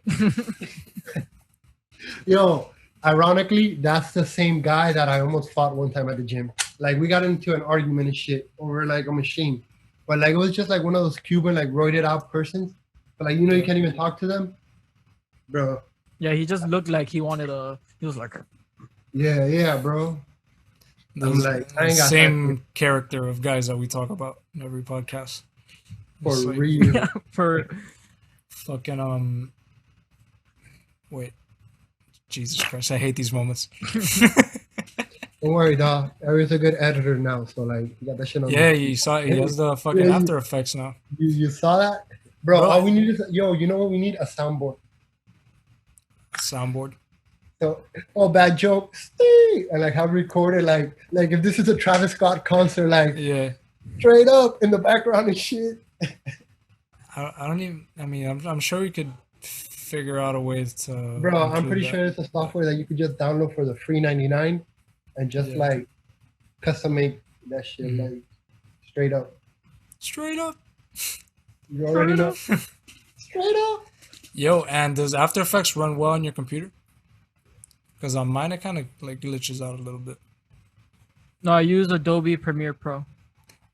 Yo, ironically, that's the same guy that I almost fought one time at the gym. Like, we got into an argument and shit over like a machine. But like, it was just like one of those Cuban, like, roided out persons. But like, you know, you can't even talk to them. Bro. Yeah, he just looked like he wanted a. He was like, Yeah, bro. Those like, I ain't got same character of guys that we talk about in every podcast. For It's like real. yeah, for fucking wait. Jesus Christ, I hate these moments. Don't worry, dog. Ariel's a good editor now. So like, you got that shit on. Yeah, he saw he has the fucking Yeah, After Effects now. You saw that? Bro, Bro. all we need is, yo, you know what we need? A soundboard. Soundboard. So, oh, bad joke, stay, and like have recorded like if this is a Travis Scott concert, like Yeah. straight up in the background and shit. I don't even. I mean, I'm sure we could figure out a way to. Bro, I'm include pretty that. sure it's a software that you could just download for the free 99 and just Yeah. like custom make that shit Mhm. like straight up. Straight up. You already know. Straight up. Yo, and does After Effects run well on your computer? Because on mine, it kind of like glitches out a little bit. no, I use Adobe Premiere Pro.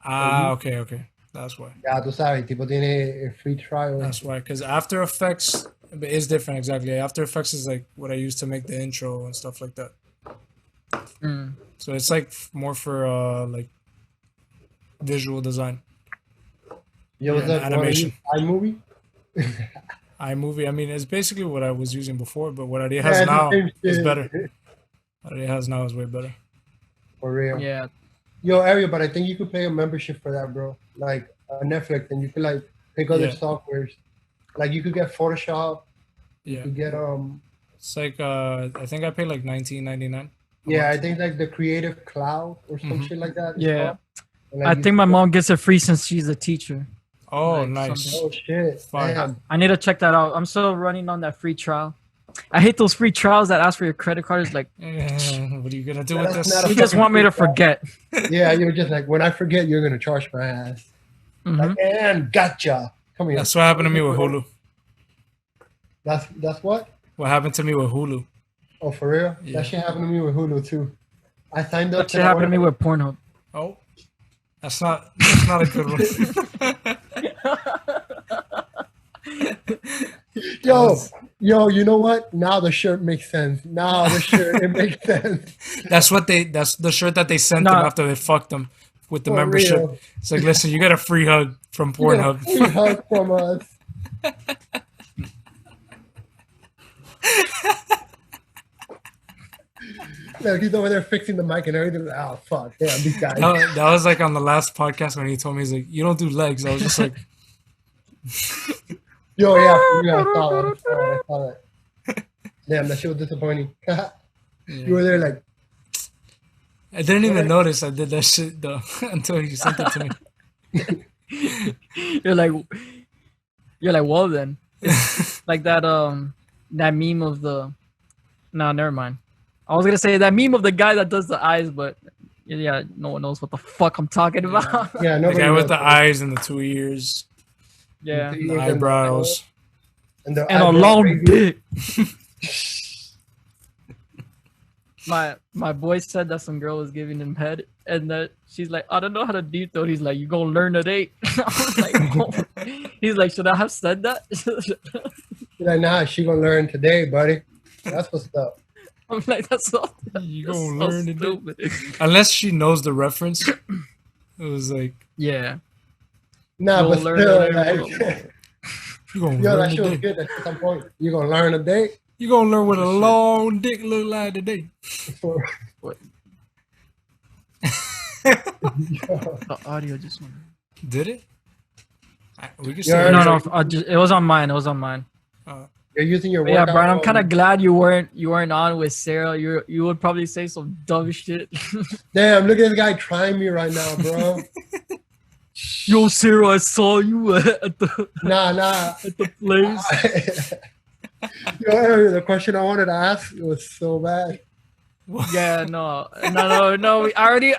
Ah, okay. That's why. Ya tú sabes, tipo tiene a free trial. That's why. Because After Effects is different, exactly. After Effects is like what I use to make the intro and stuff like that. Mm. So it's like more for like visual design. Yo, what's Yeah, up? animation. iMovie? iMovie, I mean, it's basically what I was using before, but what it Yeah, has it's the now same is shit. better. What it has now is way better. For real. Yeah, Yo, Ariel, but I think you could pay a membership for that, bro. Like Netflix, and you could like pick other Yeah. softwares. Like you could get Photoshop. You Yeah. could get It's like I think I paid like $19.99. yeah, I think like the Creative Cloud or some Mhm. shit like that. it's Yeah. called. And, like, I you think my could- mom gets it free since she's a teacher. Oh, Like nice. something. Oh shit! Fine. Damn. I need to check that out. I'm still running on that free trial. I hate those free trials that ask for your credit card. It's like What are you gonna do That's with not this? a- you just want me to forget. Yeah, you're just like when I forget, you're gonna charge my ass. Mhm. Like, and gotcha. Come here. That's what happened to me with Hulu. That's what? What happened to me with Hulu? Oh, for real? Yeah. That shit happened to me with Hulu too. I signed up. That shit happened to me with Pornhub. Oh, that's not a good one. Yo, you know what? Now the shirt makes sense. Now the shirt it makes sense. That's the shirt that they sent them Nah. after they fucked them with the For membership. real. It's like, listen, you get a free hug from You get a Pornhub. free hug from us. Look, he's over there fixing the mic and everything. Oh fuck, damn these guys. That was like on the last podcast when he told me, he's like, you don't do legs. I was just like, Yo, yeah, I saw that. I saw that. Damn, that shit was disappointing. You were there like, I didn't even notice I did that shit though until you sent it to me. you're like, well then. It's like that meme of the. No, never mind. I was gonna say that meme of the guy that does the eyes, but yeah, no one knows what the fuck I'm talking about. Yeah, The nobody guy with knows. the eyes and the 2 ears, Yeah, The and the ears and the- eyebrows. and the and a eyebrow long raising. dick. My boy said that some girl was giving him head, and that she's like, I don't know how to deep throat. He's like, you gonna learn at 8. I was like, oh. He's like, should I have said that? You're like, nah, she gonna learn today, buddy. That's what's up. I'm like, that's so. You that's gonna so learn today. stupid. Unless she knows the reference. It was like, Yeah. Nah, You'll but learn still, today, like, you gonna yo, learn that shit was today. good at some point. You gonna learn today? You gonna learn what a Shit. long dick look like today. What? Yo. The audio just went. Did it? We can Yeah, say No, no, no. It was on mine. It was on mine. You're using your But yeah, workout Brian, I'm phone. kind of glad you weren't on with Sarah. You would probably say some dumb shit. Damn, look at this guy trying me right now, bro. Yo, Sarah, I saw you at the Nah. place. Yo, Ariel, the question I wanted to ask was so bad. Yeah, no. I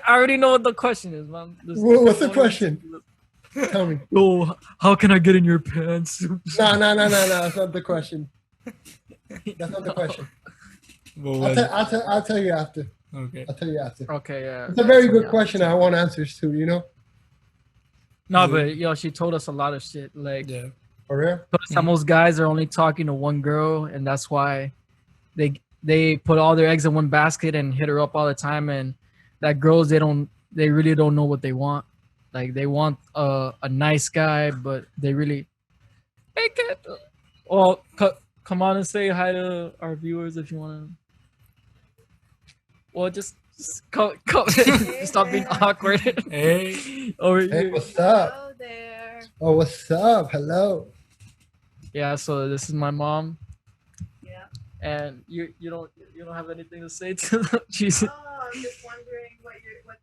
already know what the question is, man. What's the question? Tell me. Yo, how can I get in your pants? No. That's not the question. That's not the question. What was it? I'll tell you after. Okay. I'll tell you after. Okay, yeah. It's a very good question. I want answers to. You know, No, but yo, she told us a lot of shit. Like, Yeah. for real. told us that most guys are only talking to one girl, and that's why they put all their eggs in one basket and hit her up all the time. And that girls they really don't know what they want. Like they want a nice guy, but they really. Hey, kid. Well, come on and say hi to our viewers if you want to. Well, just come. Stop being awkward. Hey. Over Hey, here. what's up? Hello there. Oh, what's up? Hello. Yeah, so this is my mom, Yeah. and you don't have anything to say to them. She's Oh, I'm just wondering what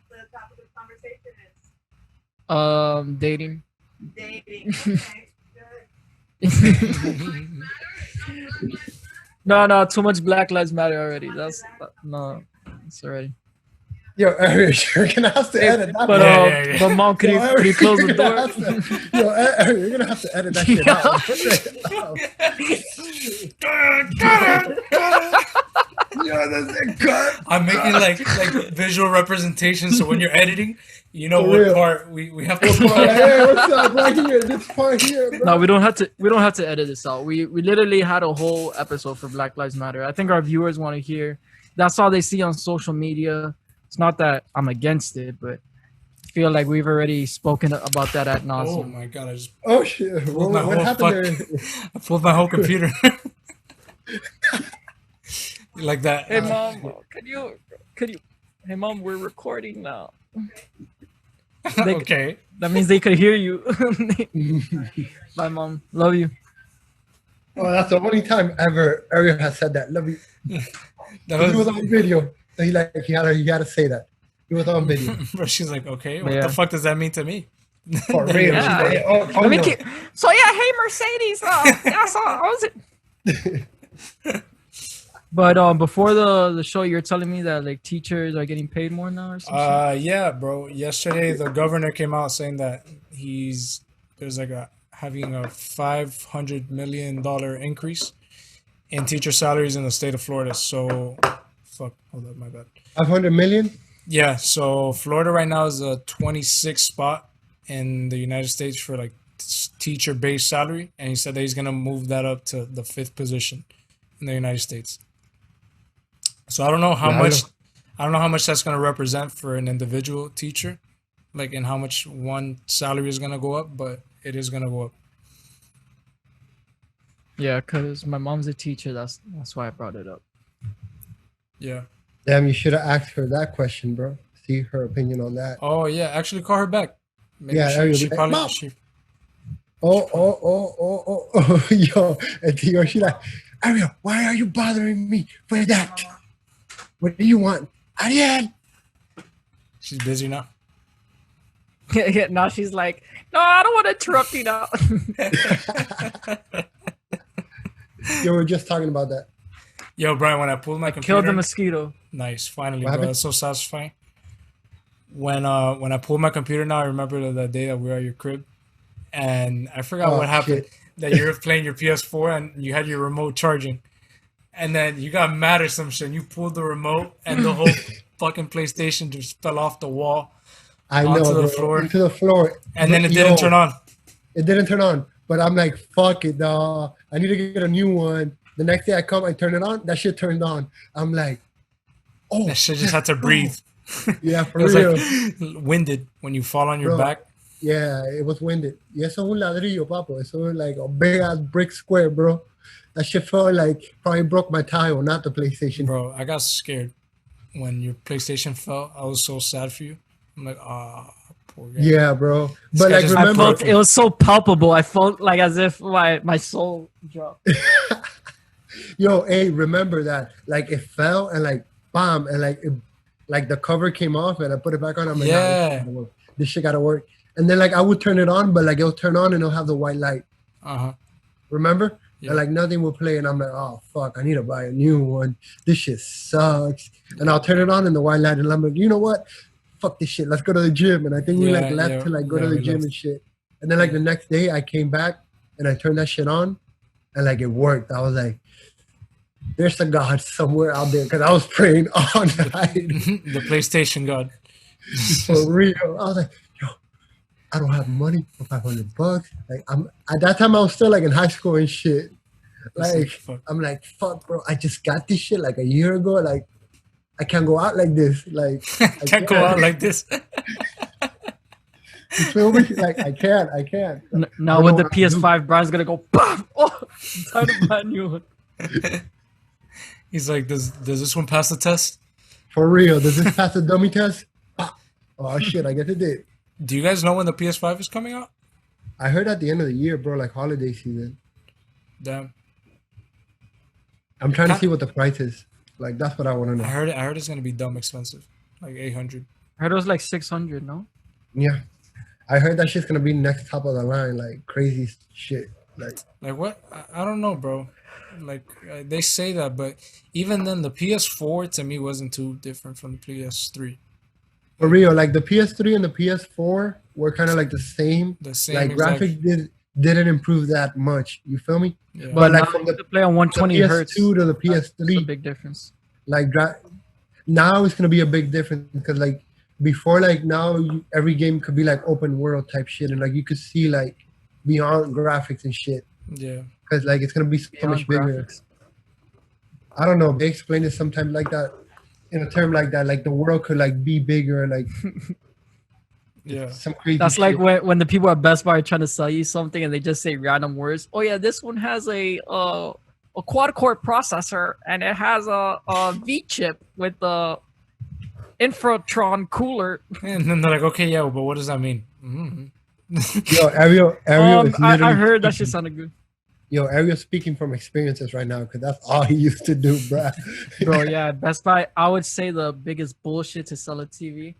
the topic of conversation is. dating. Dating. Okay. Good. No, too much Black Lives Matter already. No, it's already. Yo, Ariel, you're gonna have to edit that. But Yeah. but mom, could Yo, you close you're the gonna door? have to- Yo, Ariel, you're gonna have to edit that shit out. Yo, that's a cut. I'm making like visual representations, so when you're editing, you know For what real. part we have to. Hey, what's up? Right here, this part here, bro. No, we don't have to edit this out. We literally had a whole episode for Black Lives Matter. I think our viewers want to hear. That's all they see on social media. It's not that I'm against it, but I feel like we've already spoken about that ad Oh nauseum. my god! I just Oh shit! pulled my What whole happened fuck. there? I pulled my whole computer. Like that. Hey mom, could you? Hey mom, we're recording now. They- Okay. That means they could hear you. Bye, mom. Love you. Oh, that's the only time ever Ariel has said that. Love you. That He was was, on video. He had to say that. He was on video. bro, she's like, okay, what Yeah. the fuck does that mean to me? For There real. you go. Yeah. She's like, oh, Let me no. keep. So yeah, hey Mercedes. Yeah, so how was it? But before the show, you're telling me that like teachers are getting paid more now or something. Yeah, bro. Yesterday, the governor came out saying that there's like having a $500 million increase in teacher salaries in the state of Florida. So, fuck, hold up, my bad. 500 million? Yeah, so Florida right now is a 26th spot in the United States for like teacher-based salary, and he said that he's gonna move that up to the 5th position in the United States. So I don't know how Yeah, I much. I don't know how much that's gonna represent for an individual teacher, like and how much one salary is gonna go up, but it is gonna go up. Yeah, cause my mom's a teacher. That's why I brought it up. Yeah. Damn, you should have asked her that question, bro. See her opinion on that. Oh yeah, actually call her back. Maybe Yeah, Ariel, she be like, probably "Mom!" she. Oh, yo. And Theo, she like, Ariel, why are you bothering me with that? What do you want? Ariel! She's busy now. Now she's like, no, I don't want to interrupt you now. You were just talking about that. Yo, Brian, when I pulled my computer, Killed the mosquito. nice, finally, What bro. happened? That's so satisfying. When I pulled my computer now, I remember the day that we were at your crib, and I forgot Oh, what happened. shit. That you were playing your PS4 and you had your remote charging, and then you got mad or some shit. And you pulled the remote, and the whole fucking PlayStation just fell off the wall I onto know, the bro. floor, Into the floor. and then it But, didn't yo, turn on. It didn't turn on. But I'm like, fuck it, dawg. I need to get a new one. The next day I come, I turn it on. That shit turned on. I'm like, oh. That shit just had to breathe. Yeah, for It was real. like winded when you fall on your Bro. back. Yeah, it was winded. Y eso es un ladrillo, papo. Eso was like a big ass brick square, bro. That shit felt like probably broke my tile, not the PlayStation. Bro, I got scared when your PlayStation fell. I was so sad for you. I'm like, poor guy. Yeah, bro. This But guy like, just- I remember, felt it was so palpable. I felt like as if my soul dropped. yo, hey, remember that? Like, it fell and like, bam, and like, like the cover came off and I put it back on. I'm like, Yeah. nah, this shit gotta work. And then like I would turn it on, but like it'll turn on and it'll have the white light. Uh-huh. Remember? Yeah. And like nothing will play, and I'm like, oh fuck, I need to buy a new one. This shit sucks. And I'll turn it on in the white light, and I'm like, you know what? Fuck this shit. Let's go to the gym. And I think we like Yeah, left yeah, to like go yeah, to the we gym left. and shit. And then like the next day, I came back and I turned that shit on, and like it worked. I was like, there's a God somewhere out there, because I was praying all night The PlayStation God. for real. I was like, yo, I don't have money for $500. Like I'm at that time, I was still like in high school and shit. Like Fuck. I'm like, fuck, bro. I just got this shit like a year ago. Like I can't go out like this. Like I can't go out like this. you feel me? Like I can't. Now I with don't the know what to PS5, Brian's gonna go. Paf! Oh, time to buy a new one. He's like, does this one pass the test? For real. Does this pass the dummy test? Oh shit! I guess it did. Do you guys know when the PS5 is coming out? I heard at the end of the year, bro. Like holiday season. Damn. I'm trying to Ca- see what the price is. Like that's what I want to I know. heard it's gonna be dumb expensive. Like 800. I heard it was like 600. No. Yeah. I heard that shit's gonna be next top of the line, like crazy shit. Like Like what? I don't know, bro. Like they say that, but even then, the PS4 to me wasn't too different from the PS3. for real, like the PS3 and the PS4 were kind of like the same. The same Like exact. didn't improve that much. You feel me? Yeah. But like now from you the can play on 120 PS2 hertz. to the That's a PS3, big difference. like now it's gonna be a big difference, because like before, like now every game could be like open world type shit, and like you could see like beyond graphics and shit, Yeah. because like it's gonna be so Beyond much bigger. graphics. I don't know. They explain it sometimes like that, in a term like that, like the world could like be bigger, like Yeah. some crazy. That's like shit. when the people at Best Buy are trying to sell you something and they just say random words. Oh yeah, this one has a quad core processor and it has a V chip with the infratron cooler. And then they're like, okay, yeah, but what does that mean? Mm-hmm. Yo, Ariel is I literally heard that speaking- shit sounded good. Yo, Ariel's speaking from experiences right now, because that's all he used to do, bruh. Bro, yeah, Best Buy, I would say the biggest bullshit to sell a TV.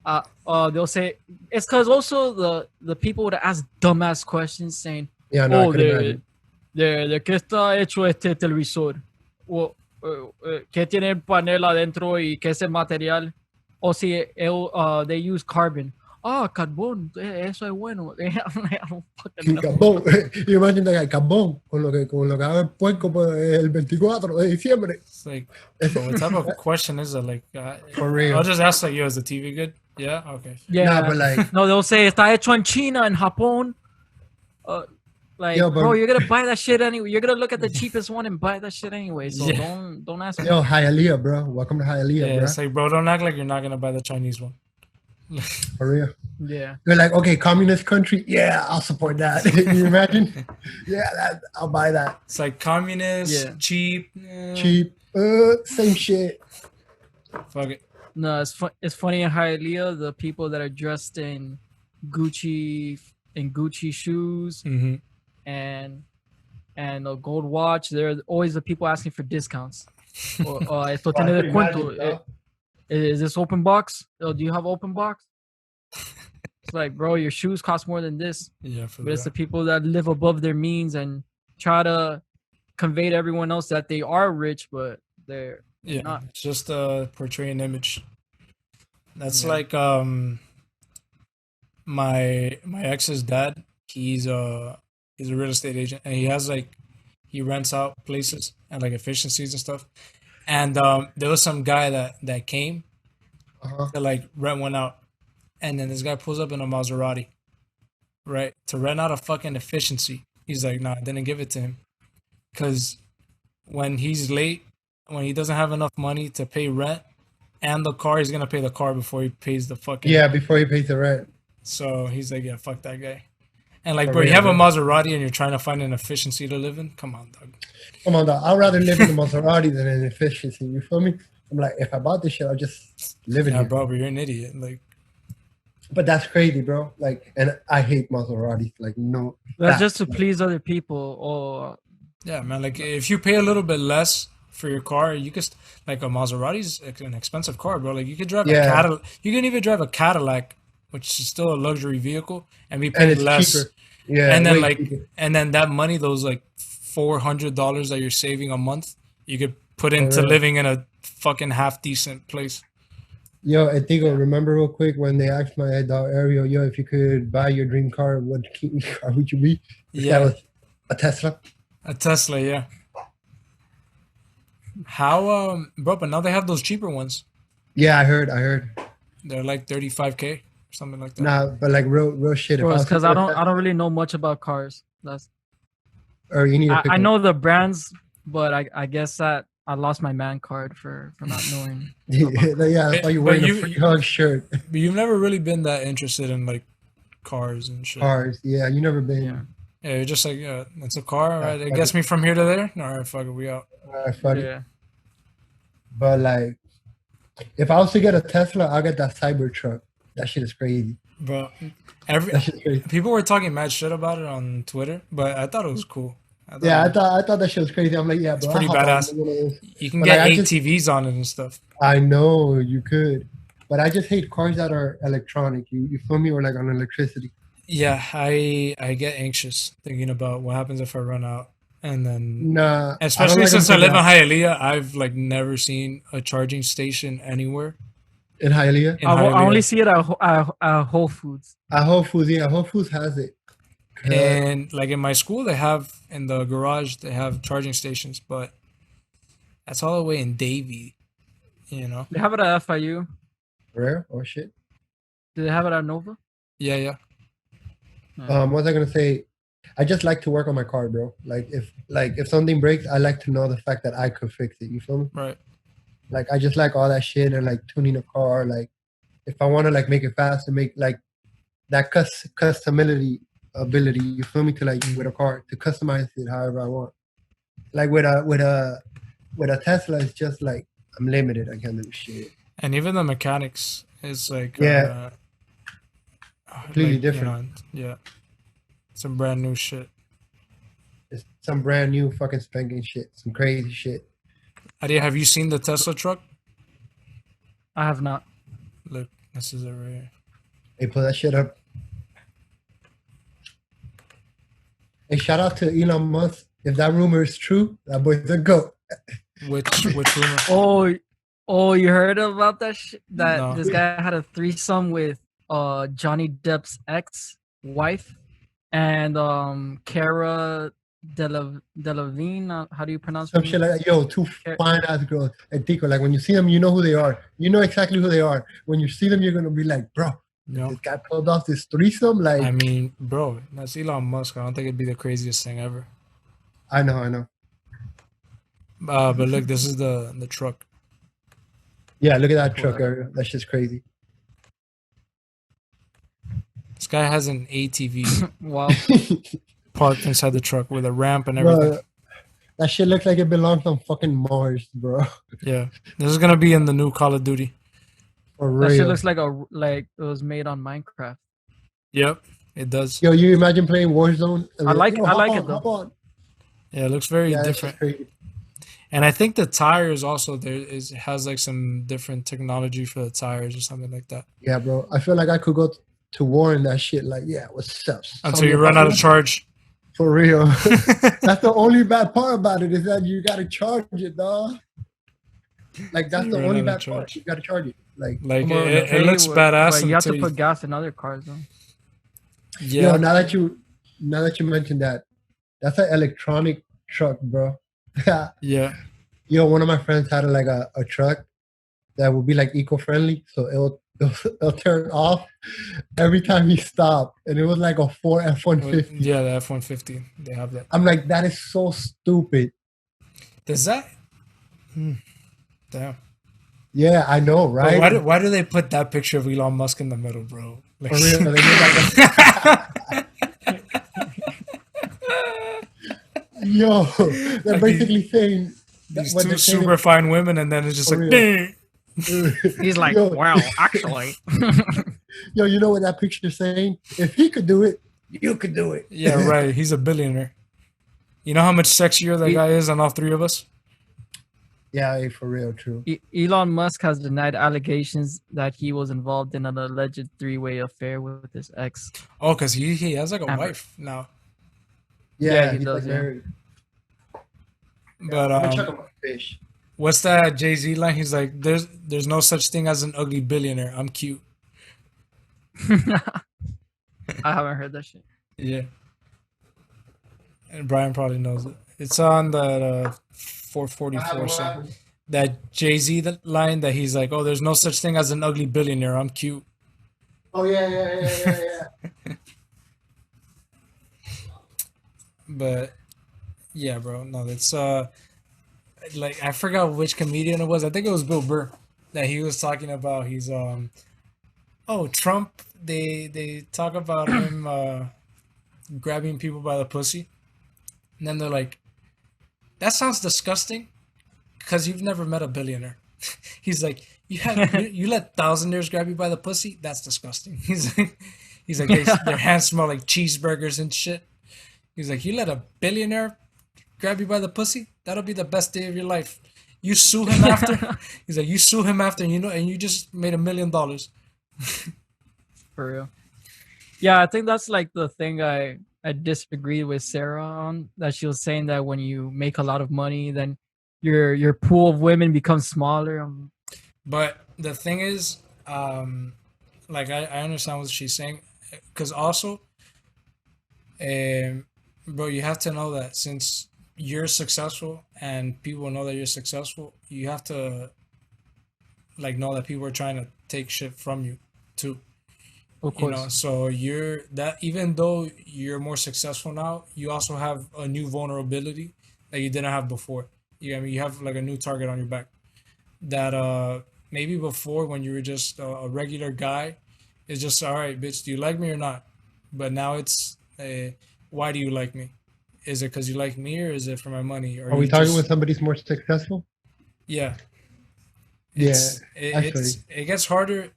They'll say it's because also the people would ask dumbass questions saying, Yeah, no, I oh, could imagine. ¿de qué está hecho este televisor? O, ¿qué tiene el panel adentro y qué es el material? O si they use carbon. Ah, carbón, eso es bueno. I'm like, I don't fucking know. Carbón. You imagine that guy, carbón, con lo que haga el puerco pues, el 24 de diciembre. It's like, bro, what type of question is that? Like, For real. I'll just ask like, yo, is the TV good? Yeah. Okay. Yeah, Nah, but like, no, they'll say está hecho en China, en Japón. Like, Yo, but- bro, you're gonna buy that shit anyway. You're gonna look at the cheapest one and buy that shit anyway. So Yeah. don't ask me. yo, Hialeah, bro. Welcome to Hialeah, Yeah. bro. It's like, bro, don't act like you're not gonna buy the Chinese one. For real. Yeah. You're like, okay, communist country. Yeah, I'll support that. You imagine? Yeah, I'll buy that. It's like communist, Yeah. cheap, Cheap. Same shit. Fuck it. No, it's funny in Hialeah, the people that are dressed in Gucci shoes Mm-hmm. and a gold watch, they're always the people asking for discounts. Esto tiene descuento. Is this open box? Oh, do you have open box? It's like, bro, your shoes cost more than this. Yeah, for But it's the that. people that live above their means and try to convey to everyone else that they are rich, but they're Yeah, not. it's just portray an image. That's Yeah. like my ex's dad. He's a real estate agent, and he has like he rents out places and like efficiencies and stuff. And there was some guy that came Uh-huh. to like rent one out, and then this guy pulls up in a Maserati, right, to rent out a fucking efficiency. He's like, nah, I didn't give it to him because when he's late, when he doesn't have enough money to pay rent and the car, he's gonna pay the car before he pays the fucking. Yeah, before he pays the rent. So he's like, yeah, fuck that guy. And like, For bro, you real, have a bro. Maserati and you're trying to find an efficiency to live in? Come on, dog. Come on, dog. I'd rather live in a Maserati than an efficiency. You feel me? I'm like, if I bought this shit, I'll just live in Yeah, here. bro, but you're an idiot. Like, But that's crazy, bro. Like, and I hate Maseratis. Like, no. That's that- just to please other people. Or yeah, man. Like, if you pay a little bit less for your car, you could like a Maserati's an expensive car, bro. Like, you could drive a Yeah. Cadillac. You can even drive a Cadillac, which is still a luxury vehicle, and be and paying it's less. cheaper. Yeah. And then way like, cheaper. and then that money, those like $400 that you're saving a month, you could put into real. living in a fucking half decent place. Yo, Etigo, remember real quick when they asked my dog Ariel, yo, if you could buy your dream car, what car would you be? If that Yeah, was a Tesla. a Tesla. Yeah. How bro? But now they have those cheaper ones. Yeah, I heard. They're like 35K or something like that. Nah, but like real shit. bro, it's was because to I get a don't really know much about cars. That's Tesla, or you need to pick I one. know the brands, but I guess that I lost my man card for not knowing. Yeah, I thought you were But wearing you- a free hug shirt. But you've never really been that interested in like cars and shit. Cars. Yeah, you never been. Yeah. Yeah, you're just like, yeah, it's a car, all right? It fuck gets it. me from here to there. All right, fuck it, we out. Funny. Yeah. But like, if I was to get a Tesla, I'll get that Cybertruck. That shit is crazy. Bro, every That shit is crazy. people were talking mad shit about it on Twitter, but I thought it was cool. Yeah, I thought that shit was crazy. I'm like, yeah, bro. pretty I'll hop on badass. one of those. You can But, get like, I 8 just- TVs on it and stuff. I know you could, but I just hate cars that are electronic. You feel me? Or like on electricity. Yeah, I get anxious thinking about what happens if I run out, and then Nah. especially like since them I live in too Hialeah, I've like never seen a charging station anywhere in Hialeah. in I Hialeah. only see it at Whole Foods. At Whole Foods, yeah, Whole Foods has it. And like in my school, they have in the garage they have charging stations, but that's all the way in Davie, you know. They have it at FIU. Rare? Oh shit. Do they have it at Nova? Yeah, yeah. What was I gonna say? I just like to work on my car, bro. Like if something breaks, I like to know the fact that I could fix it. You feel me? Right. Like I just like all that shit and like tuning a car. Like if I want to like make it fast and make like that customability ability. You feel me? To like with a car to customize it however I want. Like with a Tesla, it's just like I'm limited. I can't do shit. And even the mechanics is like Yeah. Completely you different. know, yeah. Some brand new shit. It's some brand new fucking spanking shit. Some crazy shit. Adia, have you seen the Tesla truck? I have not. Look, this is it right here. Hey, pull that shit up. Hey, shout out to Elon Musk. If that rumor is true, that boy's a goat. Which rumor? Oh, you heard about that? That No. this guy had a threesome with Johnny Depp's ex-wife and Cara Delevingne. How do you pronounce Some her shit name? like that. Yo, two fine ass girls. And Tico, like when you see them, you know who they are. You know exactly who they are. When you see them, you're gonna be like, bro, No. this guy pulled off this threesome. Like, I mean, bro, that's Elon Musk. I don't think it'd be the craziest thing ever. I know. But look, this is the truck. Yeah, look at that truck area. That's just crazy. This guy has an ATV Wow. parked inside the truck with a ramp and everything. Bro, that shit looks like it belongs on fucking Mars, bro. Yeah, this is gonna be in the new Call of Duty. For That shit real. looks like it was made on Minecraft. Yep, it does. Yo, you imagine playing Warzone? And I like- yo, I hop like on, it, though. hop on. Yeah, it looks very Yeah, that's different. just crazy. And I think the tires also has like some different technology for the tires or something like that. Yeah, bro. I feel like I could go to warn that shit. Like, yeah, what's up? Until you run out of charge. For real. That's the only bad part about it is that you gotta charge it, dog. Like that's You the run only out of bad charge. part. You gotta charge it. Like Come on, it okay, looks badass but you have to until put gas in other cars, though. yeah. yo, now that you mentioned that, that's an electronic truck, bro. Yeah. Yo, one of my friends had a truck that would be like eco-friendly, so it'll turn off every time he stopped, and it was like a Ford F-150. Yeah, the F-150. They have that. I'm like, that is so stupid. Does that? Damn. Yeah, I know, But right? why do they put that picture of Elon Musk in the middle, bro? Like, For real, they did like yo, they're Like basically saying these what two they're saying super fine women, and then it's just For like, real. He's like, yo, well, actually. yo, you know what that picture's saying? If he could do it, you could do it. yeah, right. He's a billionaire. You know how much sexier that guy is than all three of us? Yeah, hey, for real, true. Elon Musk has denied allegations that he was involved in an alleged three-way affair with his ex. Oh, because he has like a Amber. wife now. Yeah, he he's does, like yeah. married. But I'm gonna check on my fish. what's that Jay-Z line? He's like, there's no such thing as an ugly billionaire. I'm cute. I haven't heard that shit. Yeah. And Brian probably knows it. It's on the 444 song. That Jay-Z line that he's like, oh, there's no such thing as an ugly billionaire. I'm cute. Oh yeah. But yeah, bro. No, it's like I forgot which comedian it was. I think it was Bill Burr that he was talking about. He's oh, Trump. They talk about him grabbing people by the pussy, and then they're like, that sounds disgusting because you've never met a billionaire. He's like, you let thousandaires grab you by the pussy? That's disgusting. He's like their hands smell like cheeseburgers and shit. He's like, you let a billionaire grab you by the pussy? That'll be the best day of your life. You sue him after. He's like, you sue him after, and and you just made $1 million. For real. Yeah, I think that's like the thing I disagreed with Sarah on, that she was saying that when you make a lot of money, then your pool of women becomes smaller. But the thing is, like I understand what she's saying, because also, bro, you have to know that since you're successful and people know that you're successful, you have to like know that people are trying to take shit from you too. Of You course. know, so you're that even though you're more successful now, you also have a new vulnerability that you didn't have before. I mean, you have like a new target on your back that maybe before when you were just a regular guy, it's just all right, bitch. Do you like me or not? But now it's why do you like me? Is it because you like me or is it for my money? Or Are we you talking just- with somebody's more successful? Yeah. Yeah, It gets harder.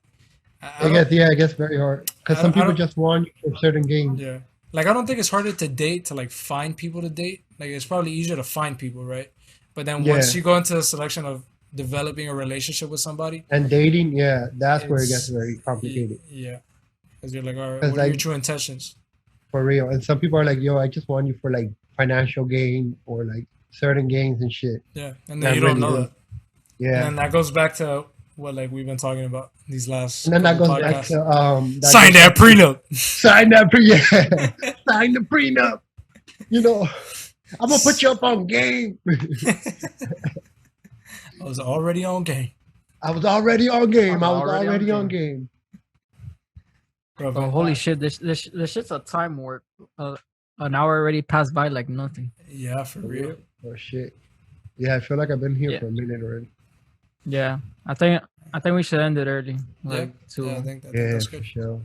It gets very hard because I some don't- I people don't- just want you for certain games. Yeah. Like I don't think it's harder to date to like find people to date. Like it's probably easier to find people, right? But then once Yeah. you go into the selection of developing a relationship with somebody, And dating, yeah, that's where it It's- gets very complicated. yeah. Because you're like, all right, 'Cause, what are your like- true intentions? For real. And some people are like, yo, I just want you for like financial gain or like certain gains and shit. Yeah. And Not then you don't really, know yeah. that. Yeah. And then that goes back to what like we've been talking about these last And then that couple goes back podcasts. to Sign that prenup. Sign that yeah. Sign the prenup. You know, I'm gonna put you up on game. I was already on game. I was already on game. I I'm was already already on on game. Bro, Oh, holy shit! This shit's a time warp. An hour already passed by like nothing. Yeah, for real. Oh shit. Yeah, I feel like I've been here Yeah. for a minute already. Yeah, I think we should end it early. Yeah, Like to yeah, I think Yeah, that's for good. sure.